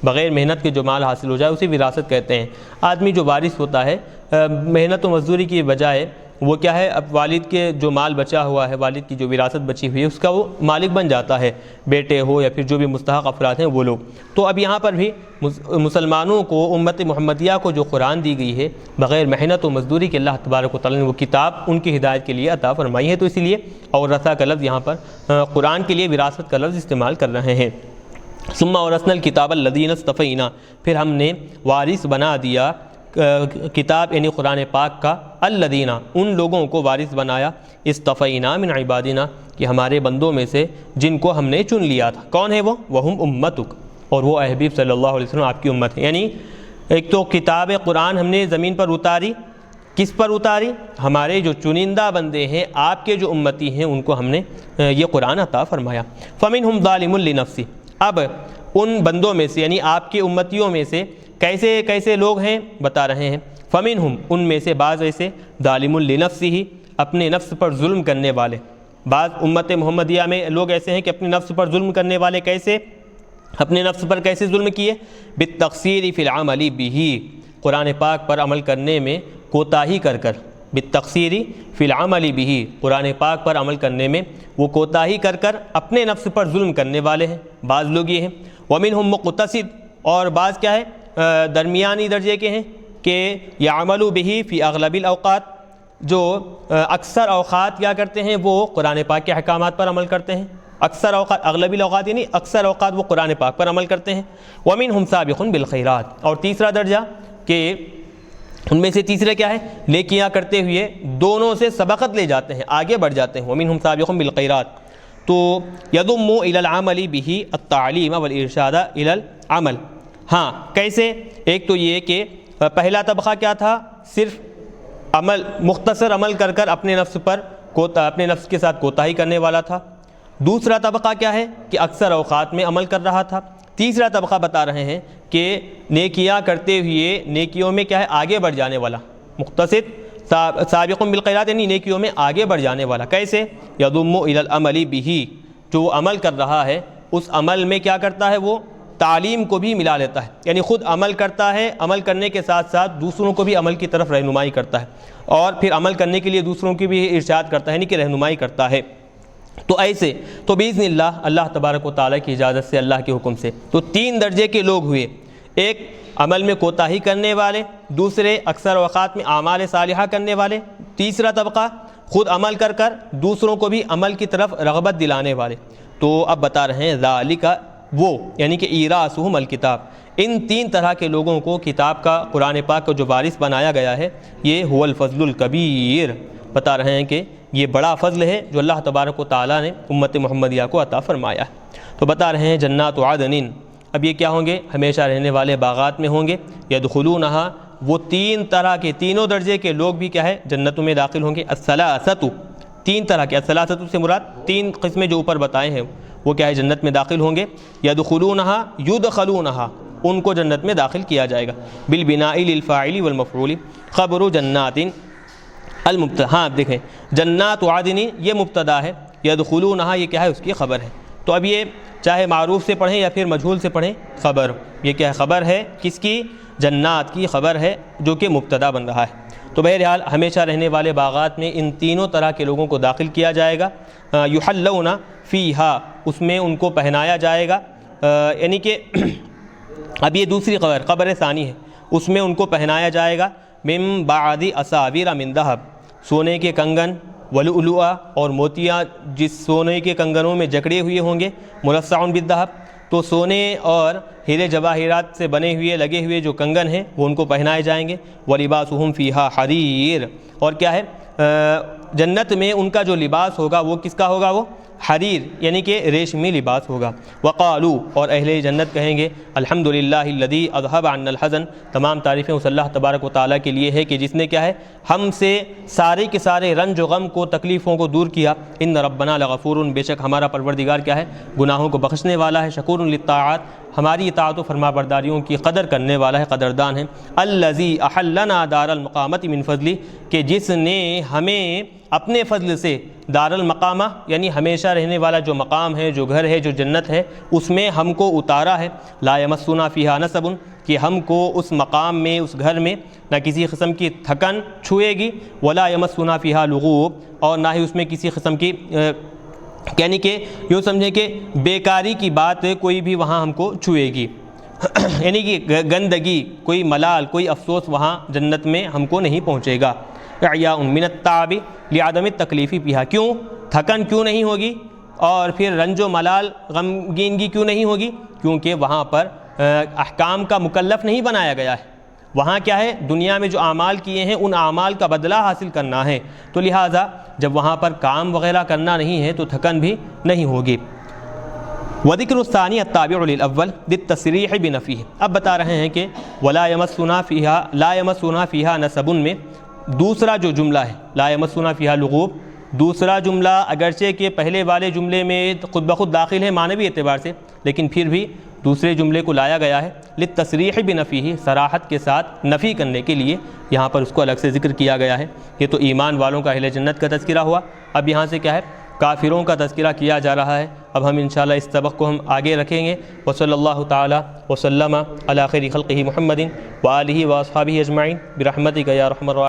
بغیر محنت کے جو مال حاصل ہو جائے اسے وراثت کہتے ہیں. آدمی جو وارث ہوتا ہے محنت و مزدوری کی بجائے وہ کیا ہے، اب والد کے جو مال بچا ہوا ہے، والد کی جو وراثت بچی ہوئی ہے اس کا وہ مالک بن جاتا ہے، بیٹے ہو یا پھر جو بھی مستحق افراد ہیں وہ لوگ. تو اب یہاں پر بھی مسلمانوں کو، امت محمدیہ کو جو قرآن دی گئی ہے بغیر محنت و مزدوری کے اللہ تبارک و تعالیٰ نے وہ کتاب ان کی ہدایت کے لیے عطا فرمائی ہے. تو اسی لیے اورثہ کا لفظ یہاں پر قرآن کے لیے وراثت کا لفظ استعمال کر رہے ہیں. ثم اورثنا الکتاب الذین اصطفینا، پھر ہم نے وارث بنا دیا کتاب یعنی قرآن پاک کا، الذین ان لوگوں کو وارث بنایا، اصطفینا من عبادنا کہ ہمارے بندوں میں سے جن کو ہم نے چن لیا تھا. کون ہے وہ، وہم امتک، اور وہ اے حبیب صلی اللہ علیہ وسلم آپ کی امت ہے. یعنی ایک تو کتاب قرآن ہم نے زمین پر اتاری، کس پر اتاری، ہمارے جو چنندہ بندے ہیں، آپ کے جو امتی ہیں ان کو ہم نے یہ قرآن عطا فرمایا. فمنہم ظالم لنفسہ، اب ان بندوں میں سے یعنی آپ کے امتیوں میں سے کیسے کیسے لوگ ہیں بتا رہے ہیں. فمنہم ان میں سے بعض ایسے ظالم لنفسہ اپنے نفس پر ظلم کرنے والے، بعض امت محمدیہ میں لوگ ایسے ہیں کہ اپنے نفس پر ظلم کرنے والے. کیسے اپنے نفس پر کیسے ظلم کیے، بالتقصیر فی العمل بہ، قرآن پاک پر عمل کرنے میں کوتاہی کر کر، بالتقصیر فی العمل بہ، قرآن پاک پر عمل کرنے میں وہ کوتاہی کر کر اپنے نفس پر ظلم کرنے والے ہیں. بعض لوگ یہ ہیں. ومنہم مقتصد، اور بعض کیا ہے درمیانی درجے کے ہیں کہ یعمل بہ فی اغلب الاوقات، جو اکثر اوقات کیا کرتے ہیں وہ قرآن پاک کے احکامات پر عمل کرتے ہیں. اکثر اوقات، اغلب الاوقات یعنی اکثر اوقات وہ قرآن پاک پر عمل کرتے ہیں. ومنہم سابق بالخیرات، اور تیسرا درجہ کہ ان میں سے تیسرا کیا ہے، نیکیاں کرتے ہوئے دونوں سے سبقت لے جاتے ہیں، آگے بڑھ جاتے ہیں. ومنہم سابق بالخیرات، تو یضم الی العمل بہ التعلیم والارشاد الی العمل. ہاں کیسے، ایک تو یہ کہ پہلا طبقہ کیا تھا، صرف عمل، مختصر عمل کر کر اپنے نفس پر اپنے نفس کے ساتھ کوتاہی کرنے والا تھا. دوسرا طبقہ کیا ہے کہ اکثر اوقات میں عمل کر رہا تھا. تیسرا طبقہ بتا رہے ہیں کہ نیکیاں کرتے ہوئے نیکیوں میں کیا ہے آگے بڑھ جانے والا، مقتصد سابق بالخیرات یعنی نیکیوں میں آگے بڑھ جانے والا. کیسے، یضم الی العمل بہ، جو وہ عمل کر رہا ہے اس عمل میں کیا کرتا ہے، وہ تعلیم کو بھی ملا لیتا ہے، یعنی خود عمل کرتا ہے، عمل کرنے کے ساتھ ساتھ دوسروں کو بھی عمل کی طرف رہنمائی کرتا ہے، اور پھر عمل کرنے کے لیے دوسروں کی بھی ارشاد کرتا ہے، یعنی کہ رہنمائی کرتا ہے. تو ایسے تو باذن اللہ، اللہ تبارک و تعالیٰ کی اجازت سے، اللہ کے حکم سے، تو تین درجے کے لوگ ہوئے. ایک عمل میں کوتاہی کرنے والے، دوسرے اکثر اوقات میں اعمال صالحہ کرنے والے، تیسرا طبقہ خود عمل کر کر دوسروں کو بھی عمل کی طرف رغبت دلانے والے. تو اب بتا رہے ہیں ذالک، وہ یعنی کہ ایراثہم الکتاب، ان تین طرح کے لوگوں کو کتاب کا، قرآن پاک کا جو وارث بنایا گیا ہے، یہ هو الفضل الکبیر. بتا رہے ہیں کہ یہ بڑا فضل ہے جو اللہ تبارک و تعالیٰ نے امت محمدیہ کو عطا فرمایا ہے. تو بتا رہے ہیں جنات عدن، اب یہ کیا ہوں گے، ہمیشہ رہنے والے باغات میں ہوں گے. یدخلونہا، وہ تین طرح کے، تینوں درجے کے لوگ بھی کیا ہے جنتوں میں داخل ہوں گے. الثلاثۃ، تین طرح کے، الثلاثۃ سے مراد تین قسمیں جو اوپر بتائے ہیں وہ کیا ہے جنت میں داخل ہوں گے. یدخلونہا، یدخلونہا، ان کو جنت میں داخل کیا جائے گا. بالبناء للفاعل والمفعول، خبر جنات المبتدا. ہاں دیکھیں، جنات عدن یہ مبتدا ہے یدخلونہا یہ کیا ہے؟ اس کی خبر ہے۔ تو اب یہ چاہے معروف سے پڑھیں یا پھر مجہول سے پڑھیں، خبر یہ کیا ہے؟ خبر ہے کس کی؟ جنات کی خبر ہے جو کہ مبتدا بن رہا ہے۔ تو بہرحال ہمیشہ رہنے والے باغات میں ان تینوں طرح کے لوگوں کو داخل کیا جائے گا۔ یحلون فیہا اس میں ان کو پہنایا جائے گا، یعنی کہ اب یہ دوسری خبر ثانی ہے، اس میں ان کو پہنایا جائے گا من بعد اساور من ذہب، سونے کے کنگن، ولؤلؤا اور موتیاں جس سونے کے کنگنوں میں جکڑے ہوئے ہوں گے، مرصع بالذہب، تو سونے اور ہیرے جواہرات سے بنے ہوئے لگے ہوئے جو کنگن ہیں وہ ان کو پہنائے جائیں گے۔ ولباسہم فیہا حریر، اور کیا ہے؟ جنت میں ان کا جو لباس ہوگا وہ کس کا ہوگا؟ وہ حریر یعنی کہ ریشمی لباس ہوگا۔ وقالوا اور اہل جنت کہیں گے الحمدللہ الذی اذھب عنا الحزن، تمام تعریفیں اس اللہ تبارک و تعالیٰ کے لیے ہے کہ جس نے کیا ہے؟ ہم سے سارے کے سارے رنج و غم کو، تکلیفوں کو دور کیا۔ ان ربنا لغفور، بے شک ہمارا پروردگار کیا ہے؟ گناہوں کو بخشنے والا ہے۔ شکور للطاعات، ہماری اطاعت و فرما برداریوں کی قدر کرنے والا ہے، قدردان ہے۔ الذی احلنا دار المقامۃ من فضلی، کہ جس نے ہمیں اپنے فضل سے دار المقامہ یعنی ہمیشہ رہنے والا جو مقام ہے، جو گھر ہے، جو جنت ہے، اس میں ہم کو اتارا ہے۔ لا یمسنا فیہا نصب، کہ ہم کو اس مقام میں، اس گھر میں نہ کسی قسم کی تھکن چھوئے گی، ولا یمسنا فیہا لغوب، اور نہ ہی اس میں کسی قسم کی یعنی کہ یوں سمجھیں کہ بیکاری کی بات کوئی بھی وہاں ہم کو چھوئے گی، یعنی کہ گندگی، کوئی ملال، کوئی افسوس وہاں جنت میں ہم کو نہیں پہنچے گا۔ اعیاء من التعب لعدم التکلیف فیہا، کیوں؟ تھکن کیوں نہیں ہوگی، اور پھر رنج و ملال، غمگینگی کیوں نہیں ہوگی؟ کیونکہ وہاں پر احکام کا مکلف نہیں بنایا گیا ہے۔ وہاں کیا ہے؟ دنیا میں جو اعمال کیے ہیں ان اعمال کا بدلہ حاصل کرنا ہے، تو لہٰذا جب وہاں پر کام وغیرہ کرنا نہیں ہے تو تھکن بھی نہیں ہوگی۔ وذکر الثانی التابع للاول للتصریح بنفیہ، اب بتا رہے ہیں کہ ولا یمسنا فیہا، لا یمسنا فیہا نصب میں دوسرا جو جملہ ہے لا یمسنا فیہا لغوب، دوسرا جملہ اگرچہ کہ پہلے والے جملے میں خود بخود داخل ہے معنوی اعتبار سے، لیکن پھر بھی دوسرے جملے کو لایا گیا ہے للتصریح بنفیہ، صراحت کے ساتھ نفی کرنے کے لیے یہاں پر اس کو الگ سے ذکر کیا گیا ہے۔ یہ تو ایمان والوں کا، اہل جنت کا تذکرہ ہوا، اب یہاں سے کیا ہے؟ کافروں کا تذکرہ کیا جا رہا ہے۔ اب ہم انشاءاللہ اس سبق کو ہم آگے رکھیں گے۔ وصلی اللہ تعالی وسلم علی خیر خلقہ محمد وآلہ واصحابہ اجمعین برحمتک یا ارحم الراحمین۔